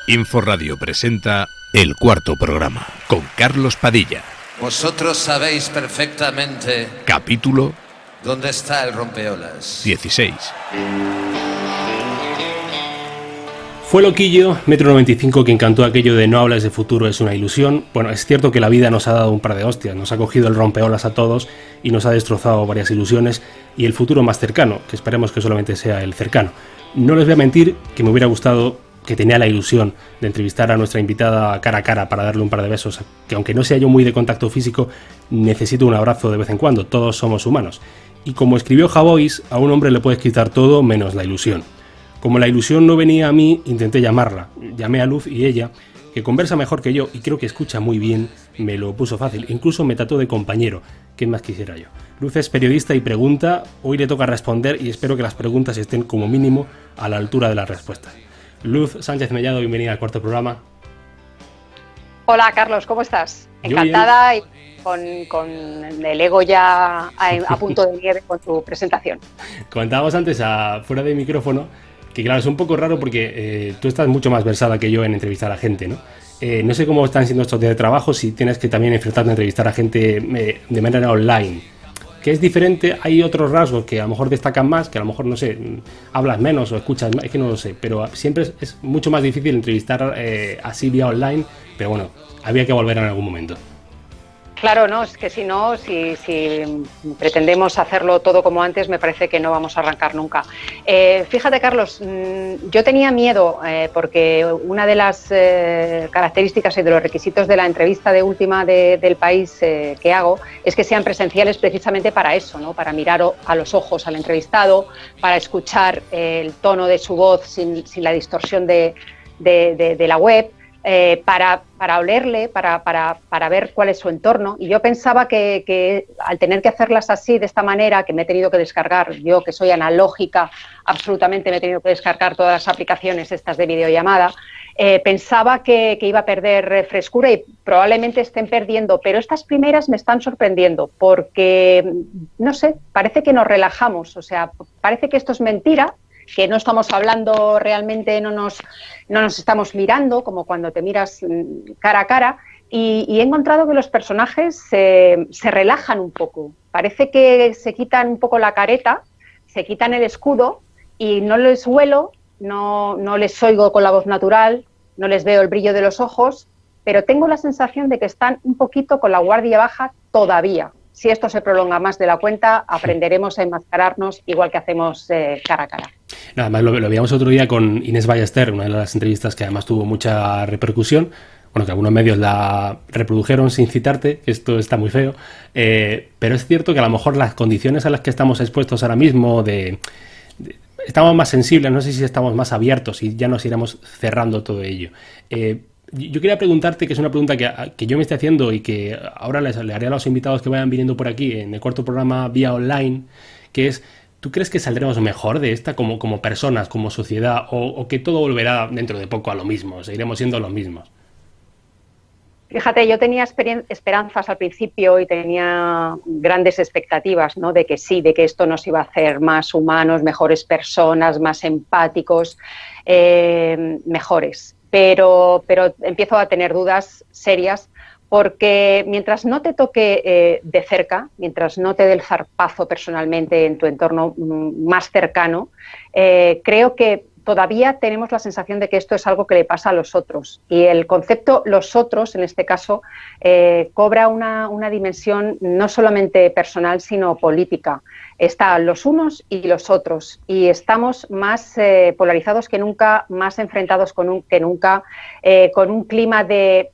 Inforradio presenta El Cuarto Programa, con Carlos Padilla. Vosotros sabéis perfectamente... Capítulo... ¿Dónde está el rompeolas? 16. Fue Loquillo, 1,95 m, quien cantó aquello de "no hables de futuro, es una ilusión". Bueno, es cierto que la vida nos ha dado un par de hostias, nos ha cogido el rompeolas a todos y nos ha destrozado varias ilusiones y el futuro más cercano, que esperemos que solamente sea el cercano. No les voy a mentir que me hubiera gustado, que tenía la ilusión de entrevistar a nuestra invitada cara a cara para darle un par de besos, que aunque no sea yo muy de contacto físico, necesito un abrazo de vez en cuando, todos somos humanos. Y como escribió Javois, a un hombre le puedes quitar todo menos la ilusión. Como la ilusión no venía a mí, intenté llamarla. Llamé a Luz y ella, que conversa mejor que yo y creo que escucha muy bien, me lo puso fácil. Incluso me trató de compañero. ¿Qué más quisiera yo? Luz es periodista y pregunta. Hoy le toca responder y espero que las preguntas estén como mínimo a la altura de las respuestas. Luz Sánchez Mellado, bienvenida al Cuarto Programa. Hola Carlos, ¿cómo estás? Encantada y con el ego ya a punto de nieve con tu presentación. Comentábamos antes, fuera de micrófono, que claro, es un poco raro porque tú estás mucho más versada que yo en entrevistar a gente, ¿no? No sé cómo están siendo estos días de trabajo, si tienes que también enfrentarte a entrevistar a gente de manera online. Que es diferente, hay otros rasgos que a lo mejor destacan más, que a lo mejor, no sé, hablas menos o escuchas más, es que no lo sé, pero siempre es mucho más difícil entrevistar así vía online, pero bueno, había que volver en algún momento. Claro, no, es que si no, si pretendemos hacerlo todo como antes, me parece que no vamos a arrancar nunca. Fíjate, Carlos, yo tenía miedo porque una de las características y de los requisitos de la entrevista de última del país que hago es que sean presenciales precisamente para eso, ¿no? Para mirar a los ojos al entrevistado, para escuchar el tono de su voz sin la distorsión de la web. Para olerle, para ver cuál es su entorno. Y yo pensaba que al tener que hacerlas así, de esta manera, que me he tenido que descargar, yo que soy analógica, absolutamente me he tenido que descargar todas las aplicaciones estas de videollamada, pensaba que iba a perder frescura y probablemente estén perdiendo, pero estas primeras me están sorprendiendo porque, no sé, parece que nos relajamos, o sea, parece que esto es mentira, que no estamos hablando realmente, no nos estamos mirando, como cuando te miras cara a cara, y he encontrado que los personajes se relajan un poco. Parece que se quitan un poco la careta, se quitan el escudo y no les huelo, no les oigo con la voz natural, no les veo el brillo de los ojos, pero tengo la sensación de que están un poquito con la guardia baja todavía. Si esto se prolonga más de la cuenta, aprenderemos a enmascararnos igual que hacemos cara a cara. Nada más, lo veíamos otro día con Inés Ballester, una de las entrevistas que además tuvo mucha repercusión. Bueno, que algunos medios la reprodujeron sin citarte, que esto está muy feo. Pero es cierto que a lo mejor las condiciones a las que estamos expuestos ahora mismo, estamos más sensibles, no sé si estamos más abiertos y ya nos iremos cerrando todo ello. Yo quería preguntarte, que es una pregunta que yo me estoy haciendo y que ahora le haré a los invitados que vayan viniendo por aquí en el Cuarto Programa vía online, que es, ¿tú crees que saldremos mejor de esta como personas, como sociedad, o que todo volverá dentro de poco a lo mismo, seguiremos siendo los mismos? Fíjate, yo tenía esperanzas al principio y tenía grandes expectativas, ¿no? De que sí, de que esto nos iba a hacer más humanos, mejores personas, más empáticos, mejores. Pero empiezo a tener dudas serias porque mientras no te toque de cerca, mientras no te dé el zarpazo personalmente en tu entorno más cercano, creo que todavía tenemos la sensación de que esto es algo que le pasa a los otros. Y el concepto los otros, en este caso, cobra una dimensión no solamente personal, sino política. Están los unos y los otros. Y estamos más polarizados que nunca, más enfrentados que nunca, con un clima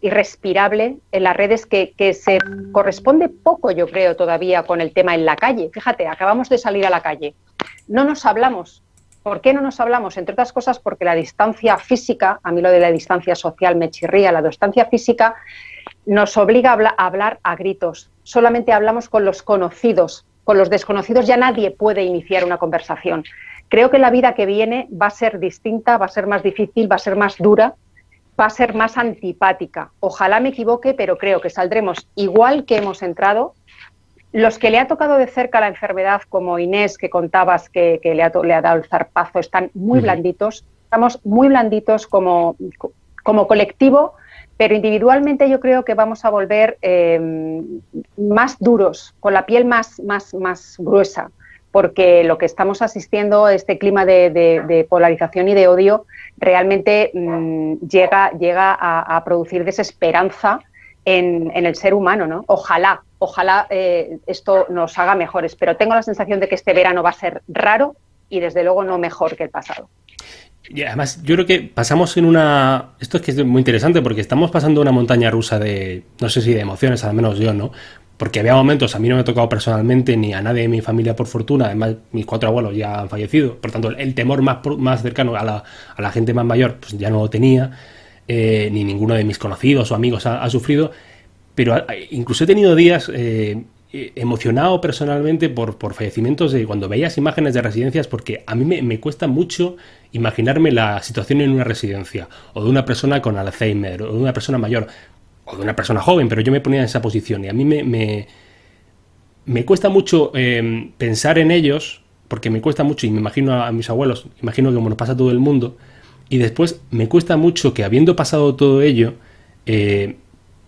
irrespirable en las redes que se corresponde poco, yo creo, todavía con el tema en la calle. Fíjate, acabamos de salir a la calle. No nos hablamos. ¿Por qué no nos hablamos? Entre otras cosas porque la distancia física, a mí lo de la distancia social me chirría, la distancia física nos obliga a hablar a gritos. Solamente hablamos con los conocidos, con los desconocidos ya nadie puede iniciar una conversación. Creo que la vida que viene va a ser distinta, va a ser más difícil, va a ser más dura, va a ser más antipática. Ojalá me equivoque, pero creo que saldremos igual que hemos entrado. Los que le ha tocado de cerca la enfermedad, como Inés, que contabas que le ha dado el zarpazo, están muy blanditos. Estamos muy blanditos como como colectivo, pero individualmente yo creo que vamos a volver más duros, con la piel más gruesa, porque lo que estamos asistiendo, este clima de polarización y de odio, realmente llega a producir desesperanza en el ser humano, ¿no? Ojalá esto nos haga mejores, pero tengo la sensación de que este verano va a ser raro y desde luego no mejor que el pasado. Y además, yo creo que pasamos en una... Esto es que es muy interesante porque estamos pasando una montaña rusa de, no sé si de emociones, al menos yo, ¿no? Porque había momentos, a mí no me ha tocado personalmente ni a nadie de mi familia por fortuna, además mis 4 abuelos ya han fallecido, por tanto el temor más cercano a la gente más mayor pues ya no lo tenía, ni ninguno de mis conocidos o amigos ha sufrido, pero incluso he tenido días emocionado personalmente por fallecimientos de cuando veías imágenes de residencias, porque a mí me cuesta mucho imaginarme la situación en una residencia, o de una persona con Alzheimer, o de una persona mayor, o de una persona joven, pero yo me ponía en esa posición y a mí me cuesta mucho pensar en ellos, porque me cuesta mucho, y me imagino a mis abuelos, imagino que como nos pasa a todo el mundo, y después me cuesta mucho que habiendo pasado todo ello,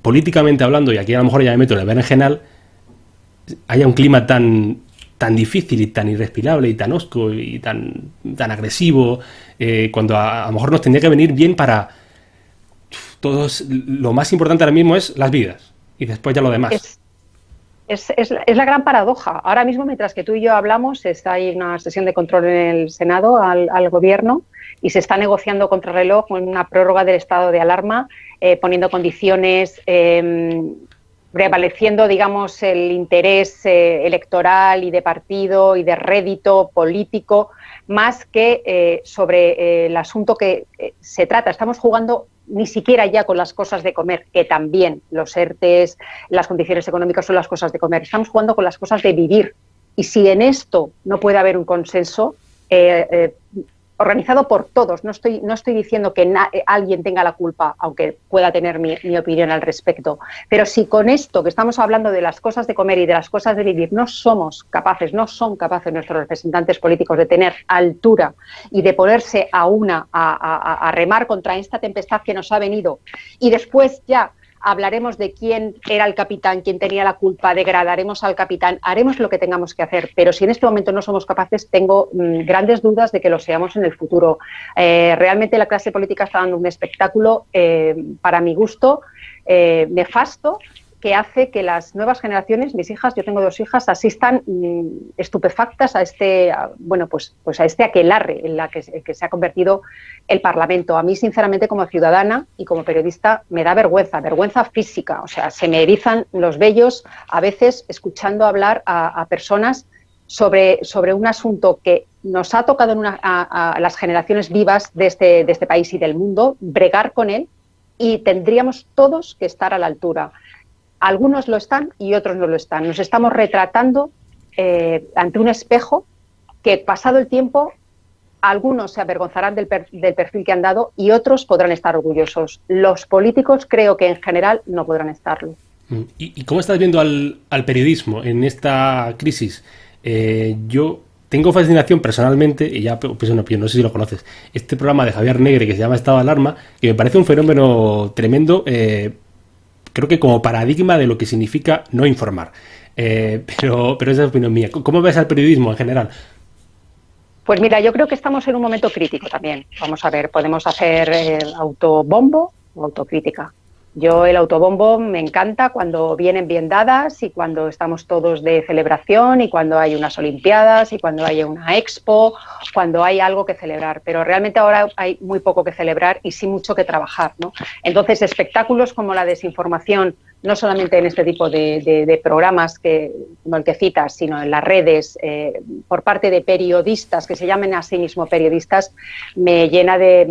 políticamente hablando, y aquí a lo mejor ya me meto en el berenjenal, haya un clima tan difícil y tan irrespirable y tan hosco y tan agresivo, cuando a lo mejor nos tendría que venir bien para todos. Lo más importante ahora mismo es las vidas y después ya lo demás. Es la gran paradoja. Ahora mismo, mientras que tú y yo hablamos, está ahí una sesión de control en el Senado al gobierno y se está negociando contrarreloj una prórroga del estado de alarma, poniendo condiciones, prevaleciendo, digamos, el interés electoral y de partido y de rédito político, más que sobre el asunto que se trata. Estamos jugando ni siquiera ya con las cosas de comer, que también los ERTEs, las condiciones económicas son las cosas de comer. Estamos jugando con las cosas de vivir. Y si en esto no puede haber un consenso organizado por todos, no estoy diciendo que alguien tenga la culpa, aunque pueda tener mi opinión al respecto, pero si con esto que estamos hablando de las cosas de comer y de las cosas de vivir no son capaces nuestros representantes políticos de tener altura y de ponerse a remar contra esta tempestad que nos ha venido, y después ya hablaremos de quién era el capitán, quién tenía la culpa, degradaremos al capitán, haremos lo que tengamos que hacer, pero si en este momento no somos capaces, tengo grandes dudas de que lo seamos en el futuro. Realmente la clase política está dando un espectáculo, para mi gusto, nefasto, que hace que las nuevas generaciones, mis hijas, yo tengo 2 hijas, asistan estupefactas a este aquelarre en la que se ha convertido el Parlamento. A mí, sinceramente, como ciudadana y como periodista, me da vergüenza física. O sea, se me erizan los vellos a veces escuchando hablar a personas sobre un asunto que nos ha tocado a las generaciones vivas de este país y del mundo, bregar con él, y tendríamos todos que estar a la altura. Algunos lo están y otros no lo están. Nos estamos retratando ante un espejo que, pasado el tiempo, algunos se avergonzarán del perfil que han dado y otros podrán estar orgullosos. Los políticos creo que en general no podrán estarlo. ¿Y cómo estás viendo al periodismo en esta crisis? Yo tengo fascinación personalmente, y ya pues no sé si lo conoces, este programa de Javier Negre que se llama Estado de Alarma, que me parece un fenómeno tremendo, creo que como paradigma de lo que significa no informar. Pero esa es opinión mía. ¿Cómo ves al periodismo en general? Pues mira, yo creo que estamos en un momento crítico también. Vamos a ver, podemos hacer autobombo o autocrítica. Yo el autobombo me encanta cuando vienen bien dadas y cuando estamos todos de celebración y cuando hay unas olimpiadas y cuando hay una expo, cuando hay algo que celebrar. Pero realmente ahora hay muy poco que celebrar y sí mucho que trabajar, ¿no? Entonces, espectáculos como la desinformación, no solamente en este tipo de programas como el que citas, sino en las redes, por parte de periodistas que se llamen a sí mismos periodistas, me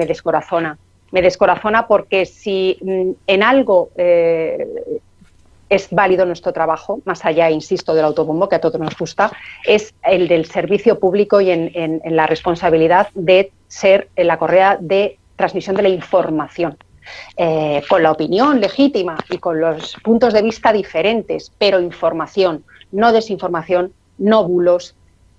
descorazona. Me descorazona porque si en algo es válido nuestro trabajo, más allá, insisto, del autobombo, que a todos nos gusta, es el del servicio público y en la responsabilidad de ser la correa de transmisión de la información. Con la opinión legítima y con los puntos de vista diferentes, pero información, no desinformación, no bulos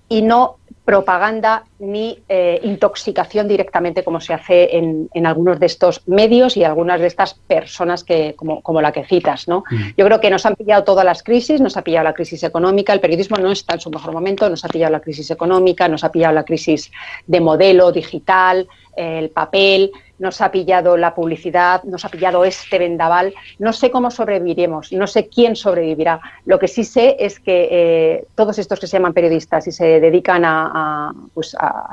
y no propaganda ni intoxicación directamente como se hace en algunos de estos medios y algunas de estas personas como la que citas, ¿no? Yo creo que nos han pillado todas las crisis, nos ha pillado la crisis económica, el periodismo no está en su mejor momento, nos ha pillado la crisis económica, nos ha pillado la crisis de modelo digital, el papel, nos ha pillado la publicidad, nos ha pillado este vendaval. No sé cómo sobreviviremos, no sé quién sobrevivirá. Lo que sí sé es que todos estos que se llaman periodistas y se dedican a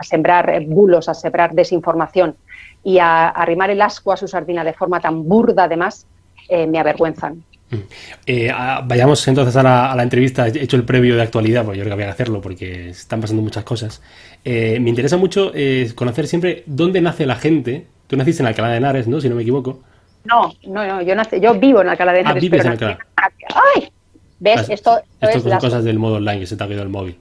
sembrar bulos, a sembrar desinformación y a arrimar el ascua a su sardina de forma tan burda, además, me avergüenzan. Vayamos entonces a la entrevista. He hecho el previo de actualidad, pues yo creo que había que hacerlo porque están pasando muchas cosas. Me interesa mucho conocer siempre dónde nace la gente. Tú naciste en Alcalá de Henares, ¿no? Si no me equivoco. No, yo vivo en Alcalá de Henares. Vives en Alcalá. ¡Ay! ¿Ves? Esto son cosas del modo online, que se te ha caído el móvil.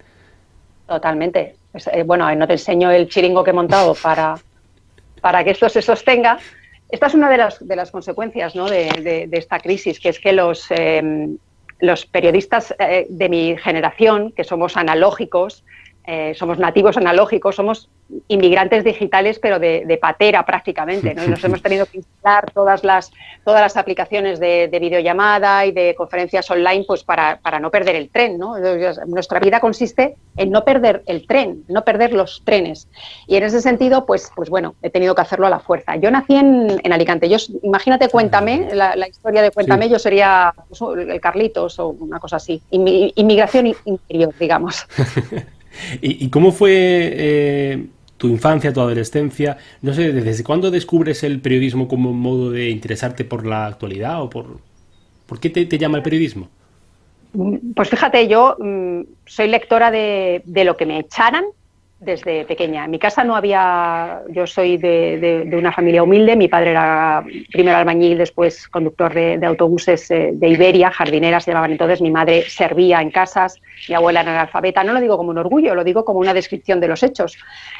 Totalmente. Pues, bueno, no te enseño el chiringo que he montado para que esto se sostenga. Esta es una de las consecuencias, ¿no?, de esta crisis, que es que los periodistas de mi generación, que somos analógicos, somos nativos analógicos, somos inmigrantes digitales, pero de patera prácticamente, ¿no? Y nos hemos tenido que instalar todas las aplicaciones de videollamada y de conferencias online, pues para no perder el tren, ¿no? Nuestra vida consiste en no perder el tren, no perder los trenes. Y en ese sentido, pues bueno, he tenido que hacerlo a la fuerza. Yo nací en Alicante. Imagínate, Cuéntame, la historia de Cuéntame, sí. Yo sería pues, el Carlitos o una cosa así. Inmigración interior, digamos. ¿Y cómo fue tu infancia, tu adolescencia? No sé, ¿desde cuándo descubres el periodismo como un modo de interesarte por la actualidad o por qué te llama el periodismo? Pues fíjate, yo soy lectora de lo que me echaran desde pequeña. En mi casa no había... Yo soy de una familia humilde. Mi padre era primero albañil, después conductor de autobuses de Iberia, jardinera se llamaban entonces. Mi madre servía en casas, mi abuela era analfabeta. No lo digo como un orgullo, lo digo como una descripción de los hechos.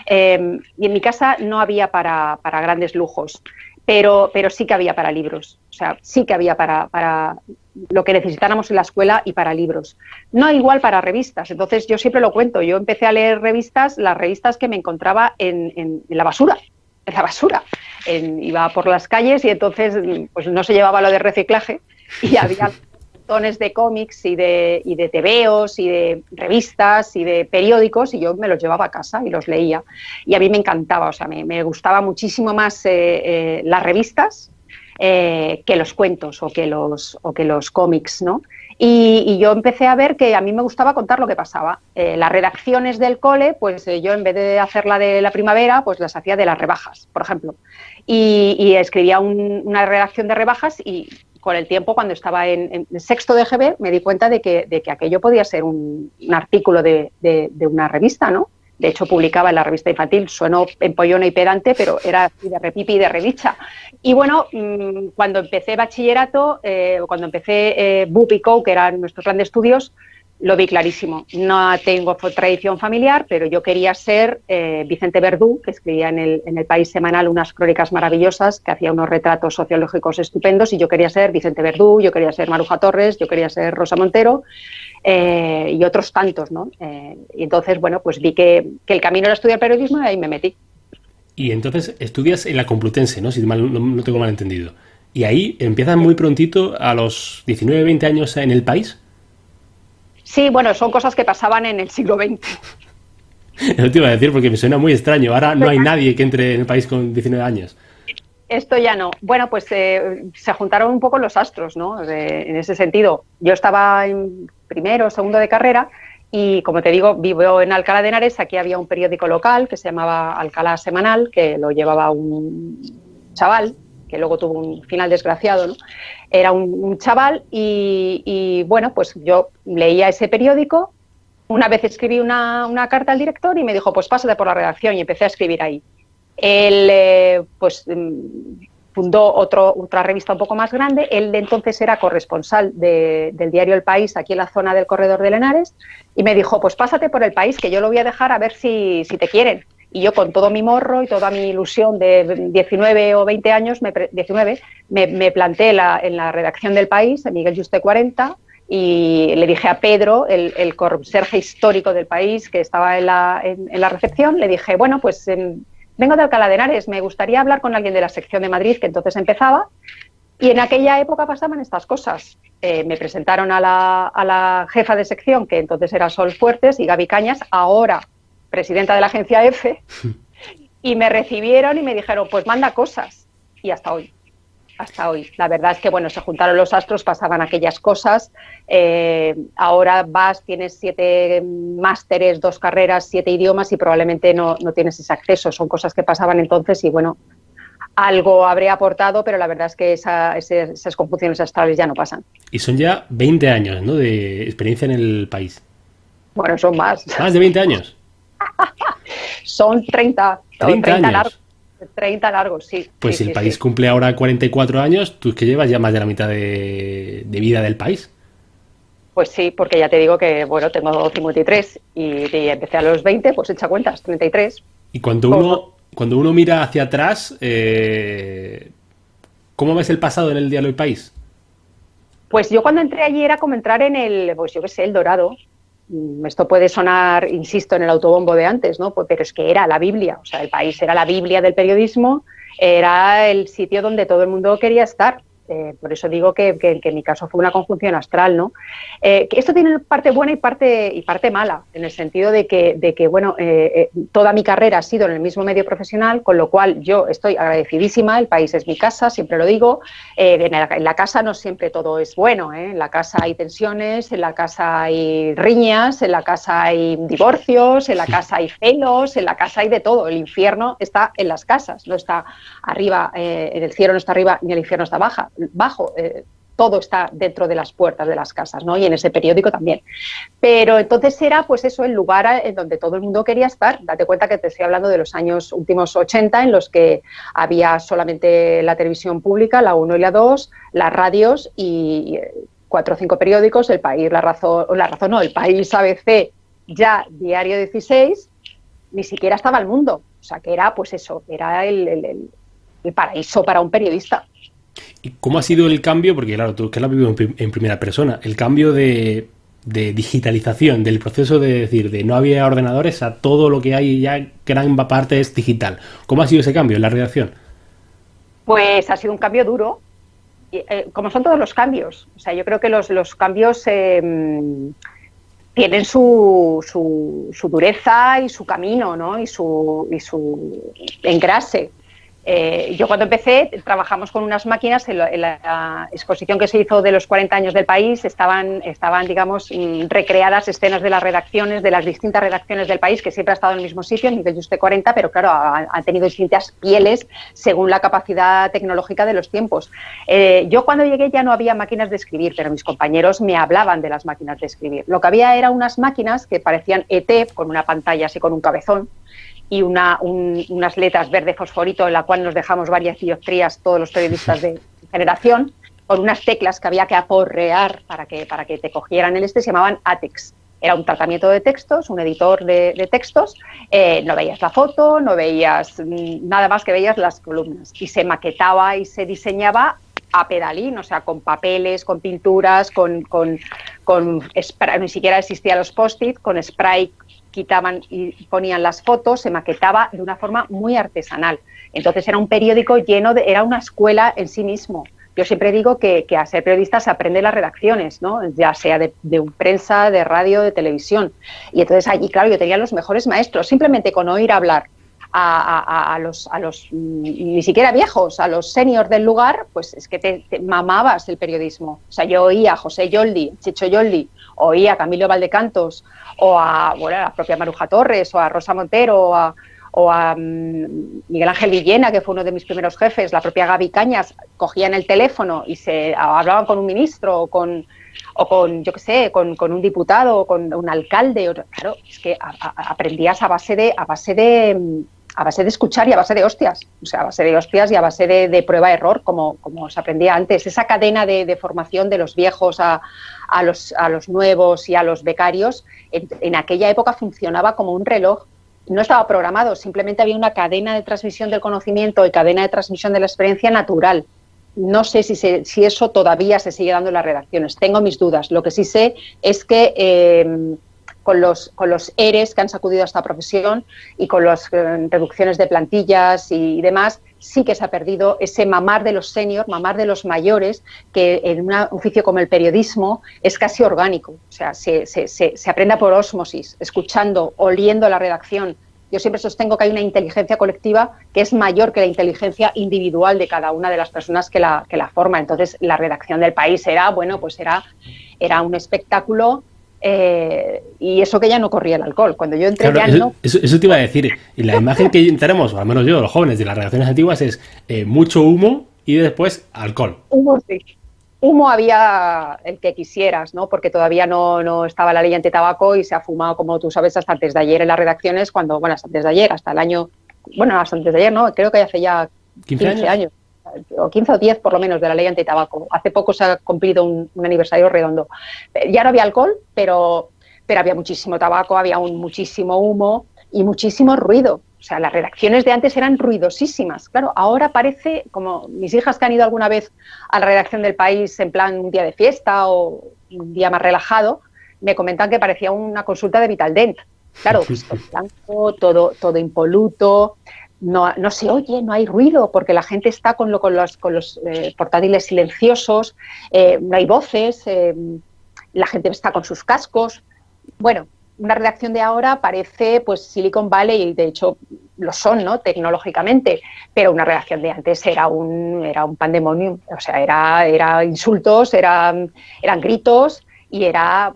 Y en mi casa no había para grandes lujos, pero sí que había para libros. O sea, sí que había para lo que necesitáramos en la escuela y para libros. No igual para revistas. Entonces, yo siempre lo cuento. Yo empecé a leer las revistas que me encontraba en la basura. En la basura. Iba por las calles y entonces pues no se llevaba lo de reciclaje y había montones de cómics y de tebeos y de revistas y de periódicos y yo me los llevaba a casa y los leía. Y a mí me encantaba, o sea, me gustaba muchísimo más las revistas que los cuentos o que los cómics, ¿no? Y yo empecé a ver que a mí me gustaba contar lo que pasaba. Las redacciones del cole, pues yo en vez de hacerla de la primavera, pues las hacía de las rebajas, por ejemplo. Y escribía una redacción de rebajas y con el tiempo, cuando estaba en sexto de GB, me di cuenta de que aquello podía ser un artículo de una revista, ¿no? De hecho, publicaba en la revista infantil, sueno empollona y pedante, pero era así de repipi y de redicha. Y bueno, cuando empecé bachillerato, cuando empecé BUP y CO, que era nuestro plan de estudios, lo vi clarísimo. No tengo tradición familiar, pero yo quería ser Vicente Verdú, que escribía en el País Semanal unas crónicas maravillosas, que hacía unos retratos sociológicos estupendos, y yo quería ser Vicente Verdú, yo quería ser Maruja Torres, yo quería ser Rosa Montero, y otros tantos, ¿no? Y entonces, bueno, pues vi que el camino era estudiar periodismo y ahí me metí. Y entonces estudias en la Complutense, ¿no? Si no tengo mal entendido. Y ahí empiezas muy prontito, a los 19, 20 años, en El País. Sí, bueno, son cosas que pasaban en el siglo XX. Eso te iba a decir porque me suena muy extraño. Ahora no hay nadie que entre en El País con 19 años. Esto ya no. Bueno, pues se juntaron un poco los astros, ¿no? En ese sentido. Yo estaba en primero o segundo de carrera y, como te digo, vivo en Alcalá de Henares. Aquí había un periódico local que se llamaba Alcalá Semanal, que lo llevaba un chaval, que luego tuvo un final desgraciado, ¿no? Era un chaval y, bueno, pues yo leía ese periódico. Una vez escribí una carta al director y me dijo, pues pásate por la redacción, y empecé a escribir ahí. Él, pues, fundó otra revista un poco más grande. Él de entonces era corresponsal del diario El País, aquí en la zona del Corredor de Henares, y me dijo, pues pásate por El País, que yo lo voy a dejar a ver si te quieren. Y yo, con todo mi morro y toda mi ilusión de 19 o 20 años, me planté en la redacción del País, en Miguel Juste 40, y le dije a Pedro, el conserje histórico del país, que estaba en la recepción, le dije, bueno, pues vengo de Alcalá de Henares, me gustaría hablar con alguien de la sección de Madrid, que entonces empezaba, y en aquella época pasaban estas cosas. Me presentaron a la jefa de sección, que entonces era Sol Fuertes, y Gaby Cañas, ahora presidenta de la agencia EFE, y me recibieron y me dijeron, pues manda cosas, y hasta hoy. Hasta hoy. La verdad es que, bueno, se juntaron los astros, pasaban aquellas cosas. Ahora tienes 7 másteres, 2 carreras, 7 idiomas y probablemente no tienes ese acceso. Son cosas que pasaban entonces y, bueno, algo habré aportado, pero la verdad es que esas conjunciones astrales ya no pasan. Y son ya 20 años, ¿no?, de experiencia en el país. Bueno, son más. ¿Más de 20 años? Son 30. 30 años. Largos. 30 largos, sí. Pues sí, si el sí, país sí. cumple ahora 44 años, tú es que llevas ya más de la mitad de vida del país. Pues sí, porque ya te digo que, bueno, tengo 53 y empecé a los 20, pues echa cuentas, 33. Y cuando uno mira hacia atrás, ¿cómo ves el pasado en el diario El País? Pues yo cuando entré allí era como entrar en pues yo qué sé, El Dorado. Esto puede sonar, insisto, en el autobombo de antes, ¿no? Pero es que era la Biblia, o sea, El País era la Biblia del periodismo, era el sitio donde todo el mundo quería estar. Por eso digo que en mi caso fue una conjunción astral, ¿no? Que esto tiene parte buena y parte mala, en el sentido de que bueno, toda mi carrera ha sido en el mismo medio profesional, con lo cual yo estoy agradecidísima, El País es mi casa, siempre lo digo. En la casa no siempre todo es bueno, ¿eh? En la casa hay tensiones, en la casa hay riñas, en la casa hay divorcios, en la casa hay celos, en la casa hay de todo. El infierno está en las casas, no está arriba, en el cielo no está arriba ni el infierno está bajo, todo está dentro de las puertas de las casas, ¿no? Y en ese periódico también. Pero entonces era, pues eso, el lugar en donde todo el mundo quería estar. Date cuenta que te estoy hablando de los años últimos 80, en los que había solamente la televisión pública, la 1 y la 2, las radios y 4 o 5 periódicos, El País, La Razón no, El País, ABC, ya Diario 16, ni siquiera estaba El Mundo. O sea, que era, pues eso, era el paraíso para un periodista. ¿Y cómo ha sido el cambio? Porque claro, tú que lo has vivido en primera persona, el cambio de digitalización, del proceso de decir, de no había ordenadores a todo lo que hay ya, gran parte es digital. ¿Cómo ha sido ese cambio en la redacción? Pues ha sido un cambio duro, como son todos los cambios. O sea, yo creo que los cambios tienen su dureza y su camino, ¿no? y su engrase. Yo cuando empecé trabajamos con unas máquinas en la exposición que se hizo de los 40 años del país, estaban digamos, recreadas escenas de las redacciones, de las distintas redacciones del país, que siempre ha estado en el mismo sitio, en nivel Juste 40, pero claro, han tenido distintas pieles según la capacidad tecnológica de los tiempos. Yo cuando llegué ya no había máquinas de escribir, pero mis compañeros me hablaban de las máquinas de escribir. Lo que había eran unas máquinas que parecían ET, con una pantalla así con un cabezón, y unas letras verde fosforito en la cual nos dejamos varias dioptrías todos los periodistas de generación, con unas teclas que había que aporrear para que te cogieran se llamaban ATEX. Era un tratamiento de textos, un editor de textos, no veías la foto, no veías nada más que veías las columnas. Y se maquetaba y se diseñaba a pedalín, o sea, con papeles, con pinturas, con spray, ni siquiera existían los post-it, con spray quitaban y ponían las fotos, se maquetaba de una forma muy artesanal. Entonces era un periódico era una escuela en sí mismo. Yo siempre digo que a ser periodista se aprende las redacciones, ¿no? Ya sea de prensa, de radio, de televisión. Y entonces allí, claro, yo tenía los mejores maestros, simplemente con oír hablar a los ni siquiera viejos, a los seniors del lugar, pues es que te mamabas el periodismo. O sea, yo oía a José Yoldi, Chicho Yoldi, oía a Camilo Valdecantos, o a la propia Maruja Torres, o a Rosa Montero, o a Miguel Ángel Villena, que fue uno de mis primeros jefes, la propia Gaby Cañas, cogían el teléfono y hablaban con un ministro, o con yo qué sé, con un diputado, o con un alcalde. Claro, es que aprendías a base de escuchar y a base de hostias, o sea, a base de hostias y a base de prueba-error, como se aprendía antes. Esa cadena de formación de los viejos a los nuevos y a los becarios, en aquella época funcionaba como un reloj. No estaba programado, simplemente había una cadena de transmisión del conocimiento y cadena de transmisión de la experiencia natural. no sé si eso todavía se sigue dando en las redacciones. Tengo mis dudas. Lo que sí sé es que con los ERES que han sacudido a esta profesión y con las reducciones de plantillas y demás, sí que se ha perdido ese mamar de los seniors, mamar de los mayores, que en un oficio como el periodismo es casi orgánico. O sea, se aprende por ósmosis, escuchando, oliendo la redacción. Yo siempre sostengo que hay una inteligencia colectiva que es mayor que la inteligencia individual de cada una de las personas que la forma. Entonces, la redacción del País era un espectáculo, y eso que ya no corría el alcohol. Cuando yo entré, claro, ya no... Eso te iba a decir. Y la imagen que tenemos, o al menos yo, los jóvenes de las redacciones antiguas, es mucho humo y después alcohol. Humo, sí. Humo había el que quisieras, ¿no? Porque todavía no estaba la ley antitabaco y se ha fumado, como tú sabes, hasta antes de ayer en las redacciones, hasta antes de ayer, hasta antes de ayer, ¿no? Creo que hace ya 15 años, o 15 o 10 por lo menos, de la ley antitabaco. Hace poco se ha cumplido un aniversario redondo. Ya no había alcohol, pero había muchísimo tabaco, había muchísimo humo y muchísimo ruido. O sea, las redacciones de antes eran ruidosísimas. Claro, ahora parece, como mis hijas que han ido alguna vez a la redacción del País en plan un día de fiesta o un día más relajado, me comentan que parecía una consulta de Vitaldent. Claro, pues todo blanco, todo impoluto, no se oye, no hay ruido, porque la gente está con los portátiles silenciosos, no hay voces, la gente está con sus cascos. Bueno, una redacción de ahora parece pues Silicon Valley, y de hecho lo son, ¿no?, tecnológicamente, pero una redacción de antes era un pandemonium. O sea, era insultos, eran gritos, y era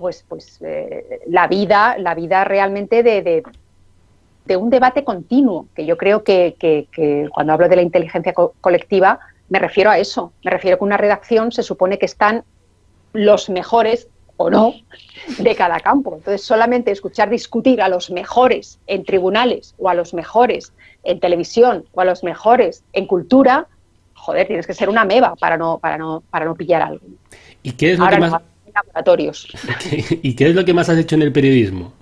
la vida realmente de un debate continuo, que yo creo que cuando hablo de la inteligencia colectiva me refiero a eso. Me refiero a que una redacción se supone que están los mejores o no de cada campo. Entonces, solamente escuchar discutir a los mejores en tribunales, o a los mejores en televisión, o a los mejores en cultura, joder, tienes que ser una ameba para no pillar algo. ¿Y qué es lo que más... en laboratorios. ¿Y qué es lo que más has hecho en el periodismo?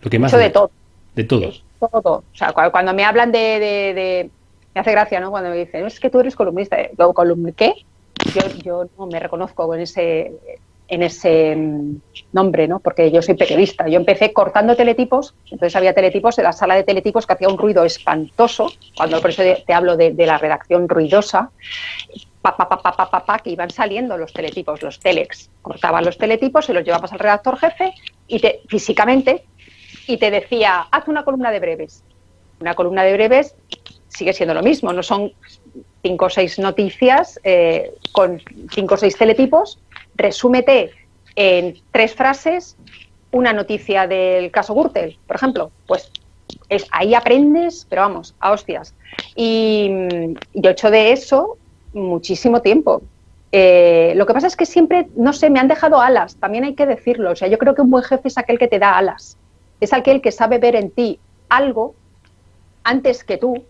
Lo que más he hecho de todo. De todo. Todo. O sea, cuando me hablan de... Me hace gracia, ¿no?, cuando me dicen, es que tú eres columnista. ¿Qué? Yo no me reconozco en ese nombre, ¿no?, porque yo soy periodista. Yo empecé cortando teletipos, entonces había teletipos, en la sala de teletipos, que hacía un ruido espantoso, por eso te hablo de la redacción ruidosa, que iban saliendo los teletipos, los telex. Cortaban los teletipos, se los llevabas al redactor jefe físicamente, y te decía, haz una columna de breves. Una columna de breves sigue siendo lo mismo, no son 5 o 6 noticias con 5 o 6 teletipos. Resúmete en 3 frases una noticia del caso Gürtel, por ejemplo. Pues ahí aprendes, pero vamos, a hostias. Y yo he hecho de eso muchísimo tiempo. Lo que pasa es que siempre, no sé, me han dejado alas, también hay que decirlo. O sea, yo creo que un buen jefe es aquel que te da alas. Es aquel que sabe ver en ti algo antes que tú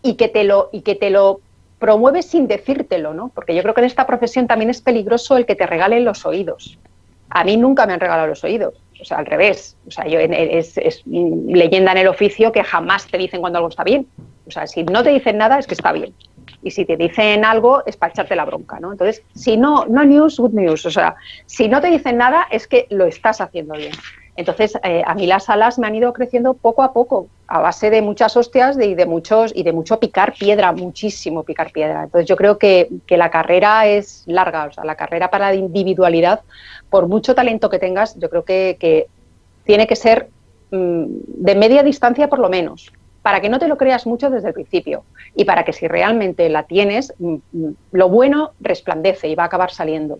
y que te lo promueve sin decírtelo, ¿no? Porque yo creo que en esta profesión también es peligroso el que te regalen los oídos. A mí nunca me han regalado los oídos, o sea, al revés. O sea, es leyenda en el oficio que jamás te dicen cuando algo está bien. O sea, si no te dicen nada es que está bien. Y si te dicen algo es para echarte la bronca, ¿no? Entonces, si no news, good news. O sea, si no te dicen nada es que lo estás haciendo bien. Entonces, a mí las alas me han ido creciendo poco a poco, a base de muchas hostias y de mucho picar piedra, muchísimo picar piedra. Entonces, yo creo que la carrera es larga. O sea, la carrera para la individualidad, por mucho talento que tengas, yo creo que tiene que ser de media distancia por lo menos, para que no te lo creas mucho desde el principio, y para que si realmente la tienes, lo bueno resplandece y va a acabar saliendo.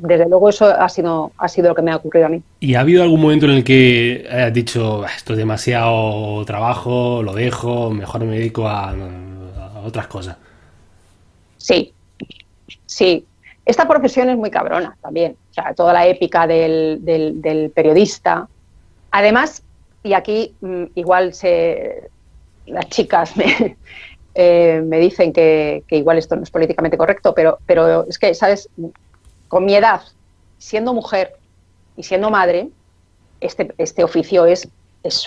Desde luego eso ha sido lo que me ha ocurrido a mí. ¿Y ha habido algún momento en el que has dicho, esto es demasiado trabajo, lo dejo, mejor me dedico a otras cosas? Sí. Esta profesión es muy cabrona también. O sea, toda la épica del periodista. Además, y aquí igual las chicas me dicen que igual esto no es políticamente correcto, pero es que, ¿sabes?, con mi edad, siendo mujer y siendo madre, este oficio es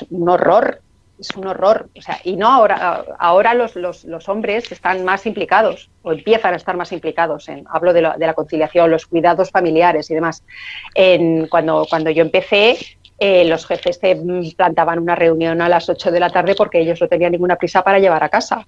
un horror. es un horror. O sea, y no ahora los hombres están más implicados o empiezan a estar más implicados hablo de la conciliación, los cuidados familiares y demás. Cuando yo empecé, los jefes te plantaban una reunión a las 8 de la tarde porque ellos no tenían ninguna prisa por llegar a casa,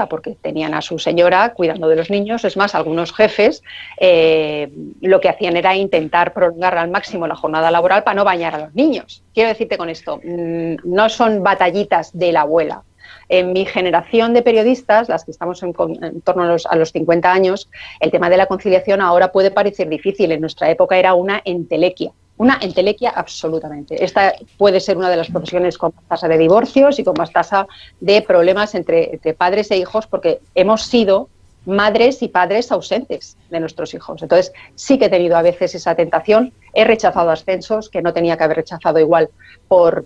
porque tenían a su señora cuidando de los niños. Es más, algunos jefes lo que hacían era intentar prolongar al máximo la jornada laboral para no bañar a los niños. Quiero decirte con esto, no son batallitas de la abuela. En mi generación de periodistas, las que estamos en torno a los 50 años, el tema de la conciliación ahora puede parecer difícil. En nuestra época era una entelequia. Una entelequia absolutamente. Esta puede ser una de las profesiones con más tasa de divorcios y con más tasa de problemas entre padres e hijos, porque hemos sido madres y padres ausentes de nuestros hijos. Entonces, sí que he tenido a veces esa tentación. He rechazado ascensos que no tenía que haber rechazado igual por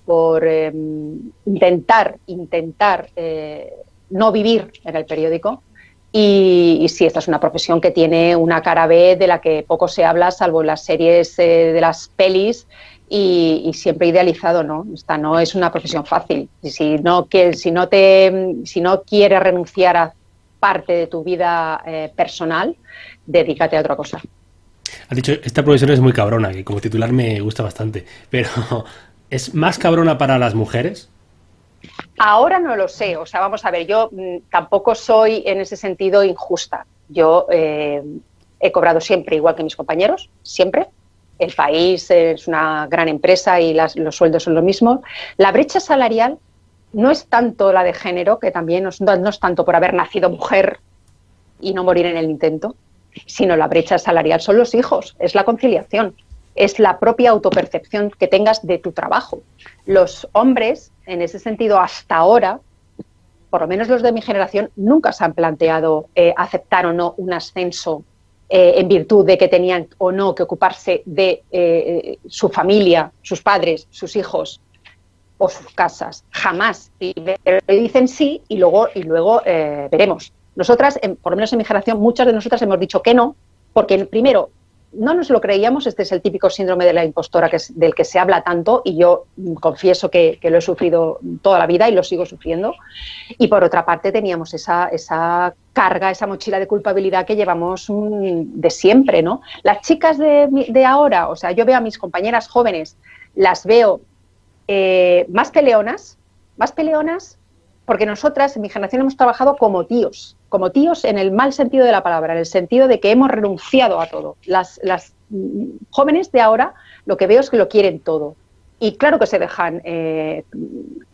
intentar no vivir en el periódico. Y sí, esta es una profesión que tiene una cara B de la que poco se habla, salvo en las series de las pelis, y siempre idealizado, ¿no? Esta no es una profesión fácil. Si no quieres renunciar a parte de tu vida personal, dedícate a otra cosa. Has dicho, esta profesión es muy cabrona, que como titular me gusta bastante, pero ¿es más cabrona para las mujeres? Ahora no lo sé, o sea, vamos a ver, yo tampoco soy en ese sentido injusta. Yo he cobrado siempre igual que mis compañeros, siempre. El país es una gran empresa y los sueldos son lo mismo. La brecha salarial no es tanto la de género, que también no es tanto por haber nacido mujer y no morir en el intento, sino la brecha salarial son los hijos, es la conciliación, es la propia autopercepción que tengas de tu trabajo. Los hombres, en ese sentido, hasta ahora, por lo menos los de mi generación, nunca se han planteado aceptar o no un ascenso en virtud de que tenían o no que ocuparse de su familia, sus padres, sus hijos o sus casas. Jamás. Dicen sí y luego veremos. Nosotras, por lo menos en mi generación, muchas de nosotras hemos dicho que no, porque primero no nos lo creíamos. Este es el típico síndrome de la impostora del que se habla tanto, y yo confieso que lo he sufrido toda la vida y lo sigo sufriendo. Y por otra parte teníamos esa carga, esa mochila de culpabilidad que llevamos de siempre, ¿no? Las chicas de ahora, o sea, yo veo a mis compañeras jóvenes, las veo más peleonas, porque nosotras en mi generación hemos trabajado como tíos en el mal sentido de la palabra, en el sentido de que hemos renunciado a todo. Las jóvenes de ahora lo que veo es que lo quieren todo. Y claro que se dejan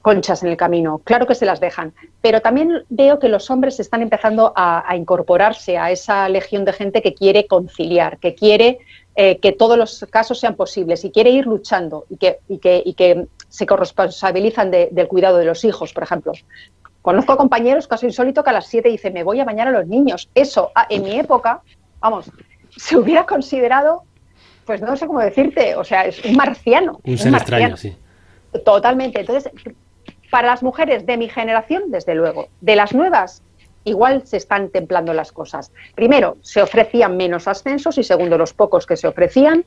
conchas en el camino, claro que se las dejan, pero también veo que los hombres están empezando a incorporarse a esa legión de gente que quiere conciliar, que quiere que todos los casos sean posibles y quiere ir luchando y que se corresponsabilizan del cuidado de los hijos, por ejemplo. Conozco compañeros, caso insólito, que a las 7 dicen, me voy a bañar a los niños. Eso, en mi época, vamos, se hubiera considerado, pues no sé cómo decirte, o sea, es un marciano. Un ser extraño, sí. Totalmente. Entonces, para las mujeres de mi generación, desde luego. De las nuevas, igual se están templando las cosas. Primero, se ofrecían menos ascensos, y segundo, los pocos que se ofrecían,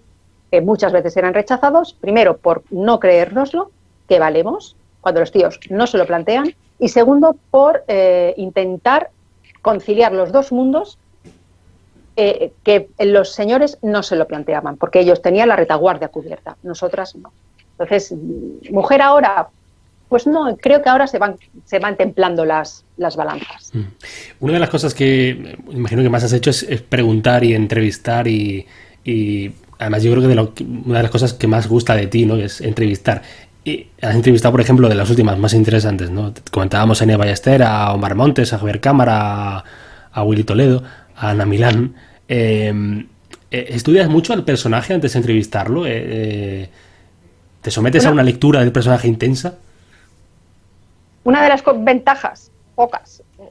muchas veces eran rechazados, primero por no creérnoslo, que valemos, cuando los tíos no se lo plantean, y segundo, por intentar conciliar los dos mundos, que los señores no se lo planteaban, porque ellos tenían la retaguardia cubierta, nosotras no. Entonces, mujer ahora, pues no, creo que ahora se van templando las balanzas. Una de las cosas que imagino que más has hecho es preguntar y entrevistar y además yo creo que una de las cosas que más gusta de ti, ¿no?, es entrevistar. Y has entrevistado, por ejemplo, de las últimas más interesantes, ¿no? Comentábamos a Enia Ballester, a Omar Montes, a Javier Cámara, a Willy Toledo, a Ana Milán. ¿Estudias mucho al personaje antes de entrevistarlo? ¿Te sometes a una lectura del personaje intensa? Una de las ventajas,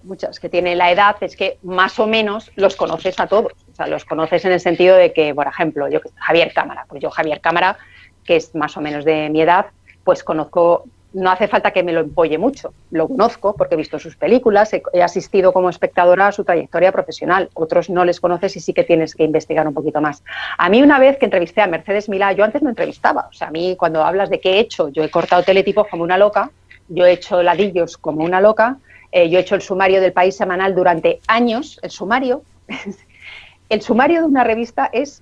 muchas, que tiene la edad es que más o menos los conoces a todos. O sea, los conoces en el sentido de que, por ejemplo, Javier Cámara, Javier Cámara, que es más o menos de mi edad, pues conozco, no hace falta que me lo empolle mucho, lo conozco porque he visto sus películas, he asistido como espectadora a su trayectoria profesional. Otros no les conoces y sí que tienes que investigar un poquito más. A mí, una vez que entrevisté a Mercedes Milá, yo antes no entrevistaba, o sea, a mí cuando hablas de qué he hecho, yo he cortado teletipos como una loca, yo he hecho ladillos como una loca, yo he hecho el sumario del País semanal durante años, el sumario de una revista es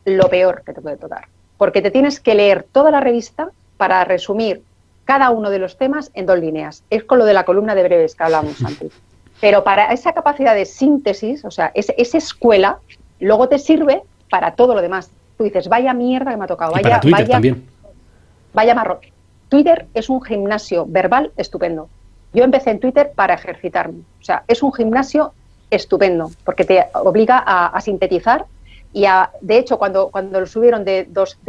lo peor que te puede tocar, porque te tienes que leer toda la revista para resumir cada uno de los temas en 2 líneas. Es con lo de la columna de breves que hablamos antes. Pero para esa capacidad de síntesis, o sea, esa escuela, luego te sirve para todo lo demás. Tú dices, vaya mierda que me ha tocado, y para Twitter también. Vaya marrón. Twitter es un gimnasio verbal estupendo. Yo empecé en Twitter para ejercitarme. O sea, es un gimnasio estupendo, porque te obliga a sintetizar y de hecho, cuando lo subieron de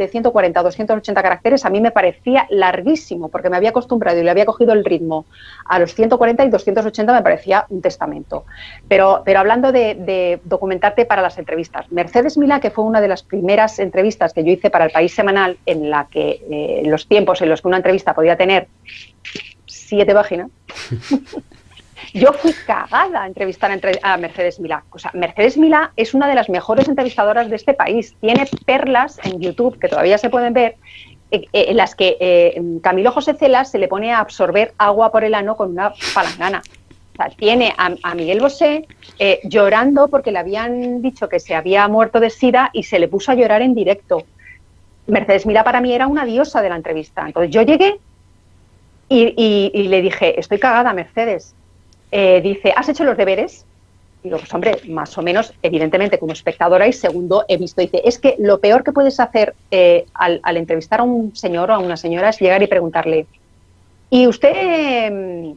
140 a 280 caracteres, a mí me parecía larguísimo, porque me había acostumbrado y le había cogido el ritmo a los 140 y 280 me parecía un testamento. Pero hablando de documentarte para las entrevistas, Mercedes Milá, que fue una de las primeras entrevistas que yo hice para el País Semanal, en la que los tiempos en los que una entrevista podía tener 7 páginas, yo fui cagada a entrevistar a Mercedes Milá. O sea, Mercedes Milá es una de las mejores entrevistadoras de este país. Tiene perlas en YouTube, que todavía se pueden ver, en las que Camilo José Cela se le pone a absorber agua por el ano con una palangana. O sea, tiene a Miguel Bosé llorando porque le habían dicho que se había muerto de sida y se le puso a llorar en directo. Mercedes Milá para mí era una diosa de la entrevista. Entonces yo llegué y le dije, estoy cagada, Mercedes. Dice, ¿has hecho los deberes? Digo, pues hombre, más o menos, evidentemente como espectadora, y segundo, he visto, dice, es que lo peor que puedes hacer al entrevistar a un señor o a una señora es llegar y preguntarle, ¿y usted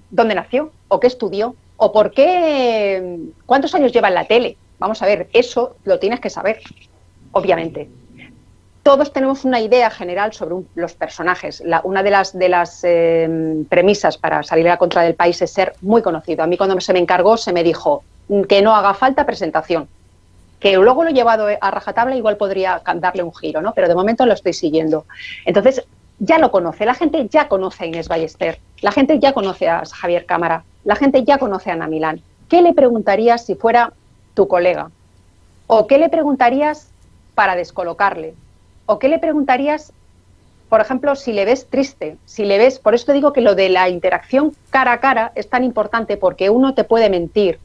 dónde nació? ¿O qué estudió? ¿O por qué? ¿Cuántos años lleva en la tele? Vamos a ver, eso lo tienes que saber, obviamente. Todos tenemos una idea general sobre los personajes. Una de las premisas para salir a la contra del país es ser muy conocido. A mí cuando se me encargó se me dijo que no haga falta presentación. Que luego lo he llevado a rajatabla, igual podría darle un giro, ¿no? Pero de momento lo estoy siguiendo. Entonces, ya lo conoce. La gente ya conoce a Inés Ballester. La gente ya conoce a Javier Cámara. La gente ya conoce a Ana Milán. ¿Qué le preguntarías si fuera tu colega? ¿O qué le preguntarías para descolocarle? ¿O qué le preguntarías, por ejemplo, si le ves triste? Si le ves, por eso te digo que lo de la interacción cara a cara es tan importante, porque uno te puede mentir,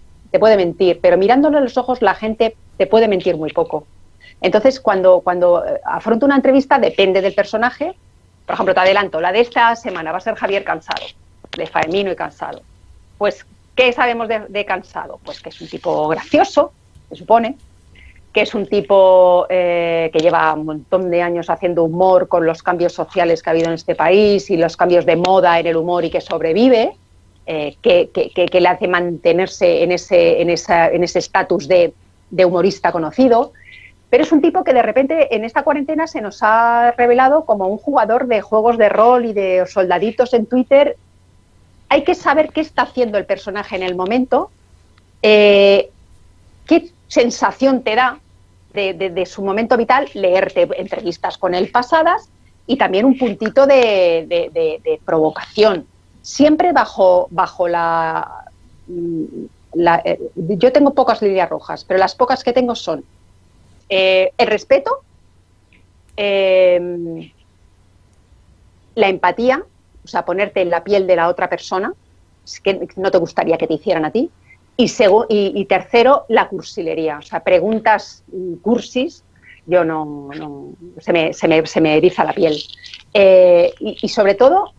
pero mirándole a los ojos la gente te puede mentir muy poco. Entonces, cuando afronto una entrevista, depende del personaje. Por ejemplo, te adelanto, la de esta semana va a ser Javier Cansado, de Faemino y Cansado. Pues, ¿qué sabemos de Cansado? Pues que es un tipo gracioso, se supone, que es un tipo que lleva un montón de años haciendo humor con los cambios sociales que ha habido en este país y los cambios de moda en el humor y que sobrevive, que le hace mantenerse en ese estatus de humorista conocido. Pero es un tipo que de repente en esta cuarentena se nos ha revelado como un jugador de juegos de rol y de soldaditos en Twitter. Hay que saber qué está haciendo el personaje en el momento, qué sensación te da de su momento vital, leerte entrevistas con él pasadas y también un puntito de provocación. Siempre bajo yo tengo pocas líneas rojas, pero las pocas que tengo son el respeto, la empatía, o sea, ponerte en la piel de la otra persona, que no te gustaría que te hicieran a ti, y tercero, la cursilería, o sea, preguntas cursis, yo no se me eriza la piel. Y sobre todo,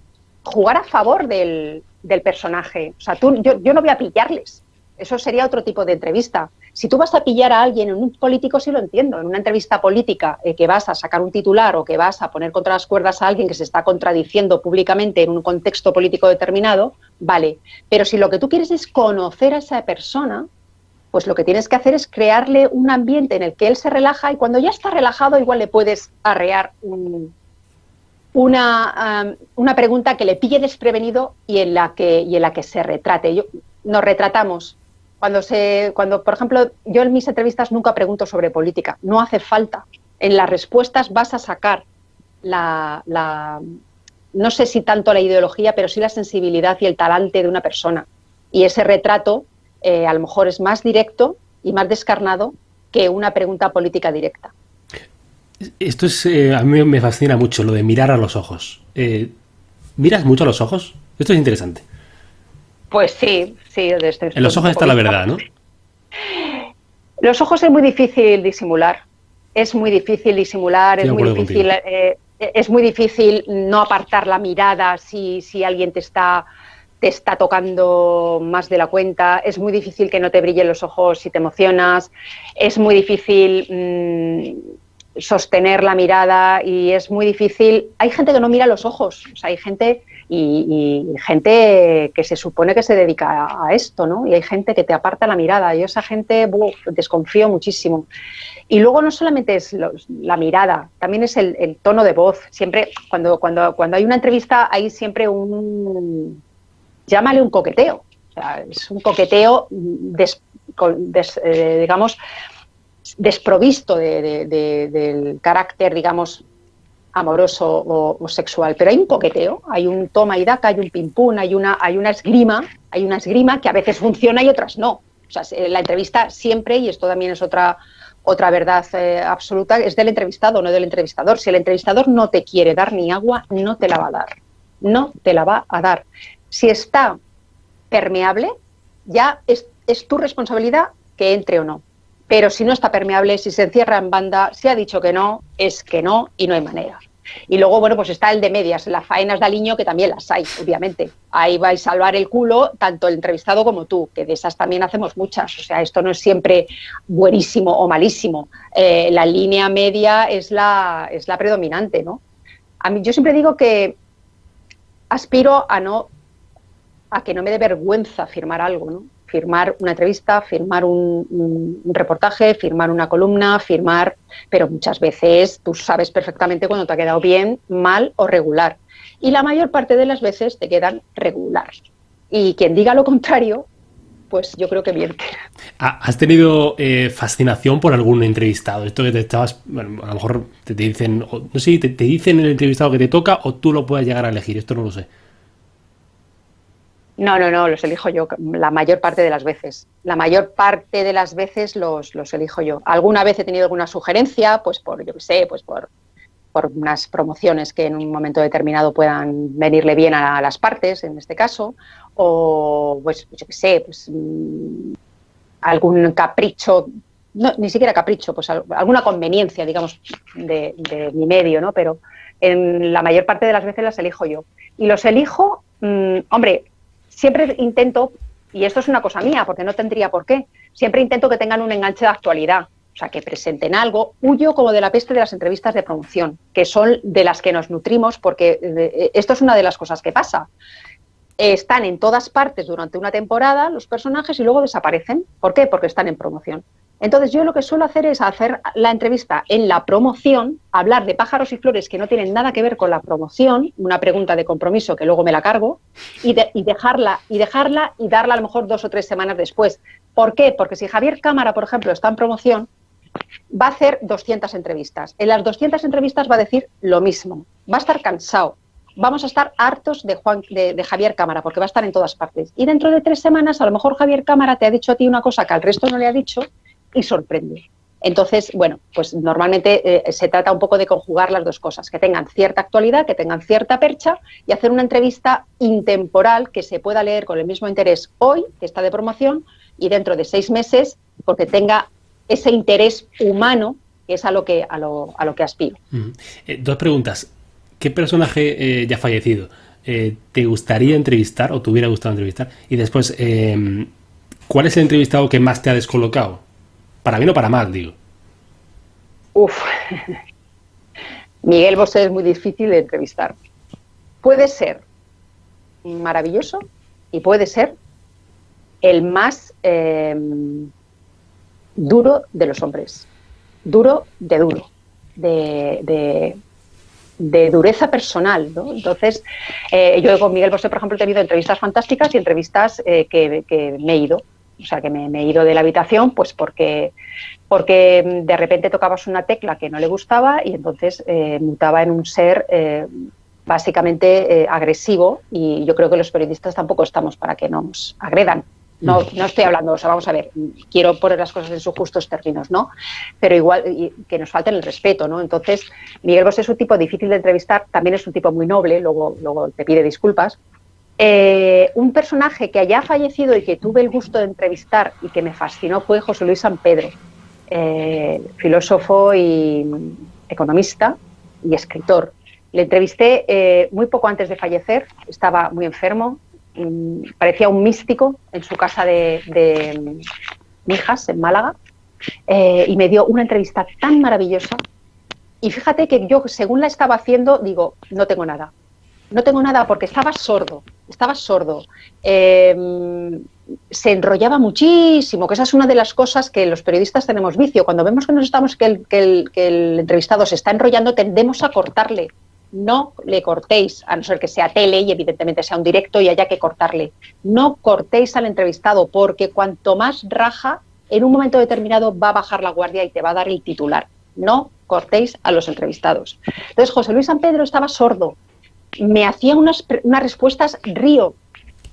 jugar a favor del personaje. O sea, yo no voy a pillarles. Eso sería otro tipo de entrevista. Si tú vas a pillar a alguien, en un político sí lo entiendo, en una entrevista política que vas a sacar un titular o que vas a poner contra las cuerdas a alguien que se está contradiciendo públicamente en un contexto político determinado, vale. Pero si lo que tú quieres es conocer a esa persona, pues lo que tienes que hacer es crearle un ambiente en el que él se relaja y cuando ya está relajado igual le puedes arrear una pregunta que le pille desprevenido y en la que se retrate. Nos retratamos. Cuando, por ejemplo, yo en mis entrevistas nunca pregunto sobre política, no hace falta. En las respuestas vas a sacar no sé si tanto la ideología, pero sí la sensibilidad y el talante de una persona. Y ese retrato a lo mejor es más directo y más descarnado que una pregunta política directa. Esto a mí me fascina mucho, lo de mirar a los ojos. ¿Miras mucho a los ojos? Esto es interesante. Pues sí, sí. En los ojos está la verdad, ¿no? Los ojos es muy difícil disimular. Es muy difícil disimular, es muy difícil no apartar la mirada si alguien te está tocando más de la cuenta. Es muy difícil que no te brillen los ojos si te emocionas. Es muy difícil sostener la mirada y es muy difícil. Hay gente que no mira los ojos, o sea, hay gente y gente que se supone que se dedica a esto, ¿no? Y hay gente que te aparta la mirada. Yo esa gente desconfío muchísimo. Y luego no solamente es la mirada, también es el tono de voz. Siempre, cuando hay una entrevista, hay siempre llámale un coqueteo. O sea, es un coqueteo, digamos, desprovisto del carácter, digamos, amoroso o sexual. Pero hay un coqueteo, hay un toma y daca, hay un pim-pum, hay una esgrima que a veces funciona y otras no. O sea, la entrevista siempre, y esto también es otra verdad absoluta, es del entrevistado, no del entrevistador. Si el entrevistador no te quiere dar ni agua, no te la va a dar. No te la va a dar. Si está permeable, ya es tu responsabilidad que entre o no. Pero si no está permeable, si se encierra en banda, si ha dicho que no, es que no y no hay manera. Y luego, bueno, pues está el de medias, las faenas de aliño, que también las hay, obviamente. Ahí vais a salvar el culo tanto el entrevistado como tú, que de esas también hacemos muchas. O sea, esto no es siempre buenísimo o malísimo. La línea media es la predominante, ¿no? Yo siempre digo que aspiro a que no me dé vergüenza firmar algo, ¿no? Firmar una entrevista, firmar un reportaje, firmar una columna, pero muchas veces tú sabes perfectamente cuando te ha quedado bien, mal o regular. Y la mayor parte de las veces te quedan regular. Y quien diga lo contrario, pues yo creo que miente. ¿Has tenido fascinación por algún entrevistado? Esto que te estabas, bueno, a lo mejor te dicen, no sé, te dicen el entrevistado que te toca o tú lo puedes llegar a elegir, esto no lo sé. No, los elijo yo la mayor parte de las veces. La mayor parte de las veces los elijo yo. Alguna vez he tenido alguna sugerencia, pues por unas promociones que en un momento determinado puedan venirle bien a las partes, en este caso, o pues yo qué sé, pues algún capricho, no, ni siquiera capricho, pues alguna conveniencia, digamos, de mi medio, ¿no? Pero en la mayor parte de las veces las elijo yo. Y los elijo, hombre, siempre intento, y esto es una cosa mía, porque no tendría por qué, siempre intento que tengan un enganche de actualidad, o sea, que presenten algo. Huyo como de la peste de las entrevistas de promoción, que son de las que nos nutrimos, porque esto es una de las cosas que pasa. Están en todas partes durante una temporada los personajes y luego desaparecen. ¿Por qué? Porque están en promoción. Entonces yo lo que suelo hacer es hacer la entrevista en la promoción, hablar de pájaros y flores que no tienen nada que ver con la promoción, una pregunta de compromiso que luego me la cargo, y dejarla y darla a lo mejor 2 o 3 semanas después. ¿Por qué? Porque si Javier Cámara, por ejemplo, está en promoción, va a hacer 200 entrevistas. En las 200 entrevistas va a decir lo mismo, va a estar cansado. Vamos a estar hartos de Javier Cámara, porque va a estar en todas partes. Y dentro de 3 semanas, a lo mejor Javier Cámara te ha dicho a ti una cosa que al resto no le ha dicho y sorprende. Entonces, bueno, pues normalmente se trata un poco de conjugar las dos cosas, que tengan cierta actualidad, que tengan cierta percha y hacer una entrevista intemporal que se pueda leer con el mismo interés hoy, que está de promoción, y dentro de 6 meses, porque tenga ese interés humano, que es a lo que aspiro. 2 preguntas. ¿Qué personaje ya fallecido te gustaría entrevistar o te hubiera gustado entrevistar? Y después, ¿cuál es el entrevistado que más te ha descolocado? Para bien o para mal, digo. Miguel Bosé es muy difícil de entrevistar. Puede ser maravilloso y puede ser el más duro de los hombres. Duro, de dureza personal, ¿no? Entonces, yo con Miguel Bosé, por ejemplo, he tenido entrevistas fantásticas y entrevistas que me he ido. O sea, que me he ido de la habitación pues porque de repente tocabas una tecla que no le gustaba y entonces mutaba en un ser básicamente agresivo, y yo creo que los periodistas tampoco estamos para que nos agredan. No estoy hablando, o sea, vamos a ver, quiero poner las cosas en sus justos términos, ¿no? Pero igual que nos falten el respeto, ¿no? Entonces, Miguel Bosé es un tipo difícil de entrevistar, también es un tipo muy noble, luego te pide disculpas. Un personaje que haya fallecido y que tuve el gusto de entrevistar y que me fascinó fue José Luis San Pedro, filósofo y economista y escritor. Le entrevisté muy poco antes de fallecer, estaba muy enfermo, parecía un místico en su casa de Mijas, en Málaga, y me dio una entrevista tan maravillosa. Y fíjate que yo, según la estaba haciendo, digo, no tengo nada. No tengo nada porque estaba sordo. Se enrollaba muchísimo, que esa es una de las cosas que los periodistas tenemos vicio. Cuando vemos que el entrevistado se está enrollando, tendemos a cortarle. No le cortéis, a no ser que sea tele y evidentemente sea un directo y haya que cortarle. No cortéis al entrevistado, porque cuanto más raja, en un momento determinado va a bajar la guardia y te va a dar el titular. No cortéis a los entrevistados. Entonces, José Luis San Pedro estaba sordo. Me hacía unas respuestas río.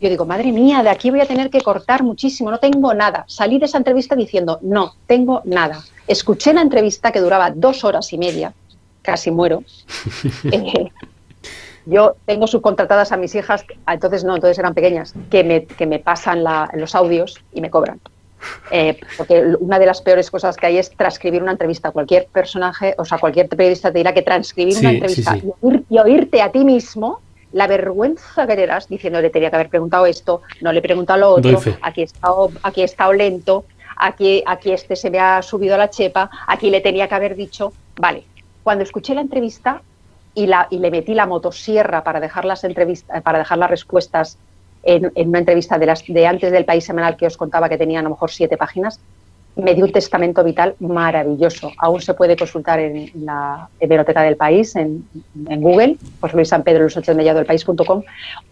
Yo digo, madre mía, de aquí voy a tener que cortar muchísimo, no tengo nada. Salí de esa entrevista diciendo, no tengo nada. Escuché la entrevista que duraba 2 horas y media, casi muero. Yo tengo subcontratadas a mis hijas, entonces eran pequeñas, que me pasan los audios y me cobran. Porque una de las peores cosas que hay es transcribir una entrevista. Cualquier personaje, o sea, cualquier periodista te dirá que transcribir una entrevista y oírte a ti mismo la vergüenza que te das diciendo le tenía que haber preguntado esto, no le he preguntado lo otro, aquí he estado lento, aquí este se me ha subido a la chepa, aquí le tenía que haber dicho. Vale, cuando escuché la entrevista y le metí la motosierra para dejar las respuestas en una entrevista de antes del País Semanal que os contaba que tenía a lo mejor 7 páginas, me dio un testamento vital maravilloso. Aún se puede consultar en la hemeroteca del País, en Google, José Luis San Pedro, los 8 de mellado del país.com.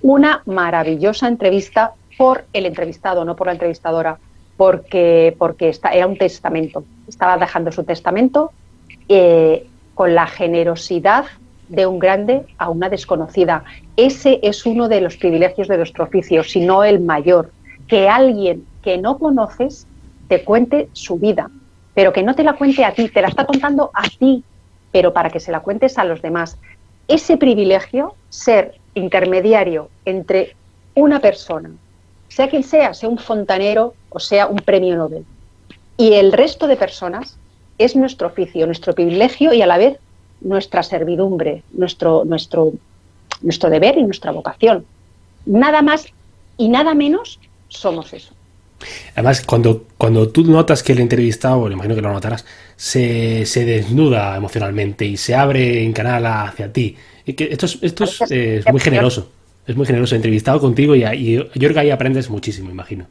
Una maravillosa entrevista por el entrevistado, no por la entrevistadora, porque era un testamento. Estaba dejando su testamento con la generosidad de un grande a una desconocida. Ese es uno de los privilegios de nuestro oficio, si no el mayor, que alguien que no conoces te cuente su vida, pero que no te la cuente a ti, te la está contando a ti, pero para que se la cuentes a los demás. Ese privilegio, ser intermediario entre una persona, sea quien sea un fontanero o sea un premio Nobel, y el resto de personas, es nuestro oficio, nuestro privilegio y a la vez nuestra servidumbre, nuestro deber y nuestra vocación. Nada más y nada menos somos eso. Además, cuando tú notas que el entrevistado, imagino que lo notarás, se desnuda emocionalmente y se abre en canal hacia ti, y que esto es muy generoso. Es muy generoso, entrevistado contigo y yo creo que ahí aprendes muchísimo, imagino.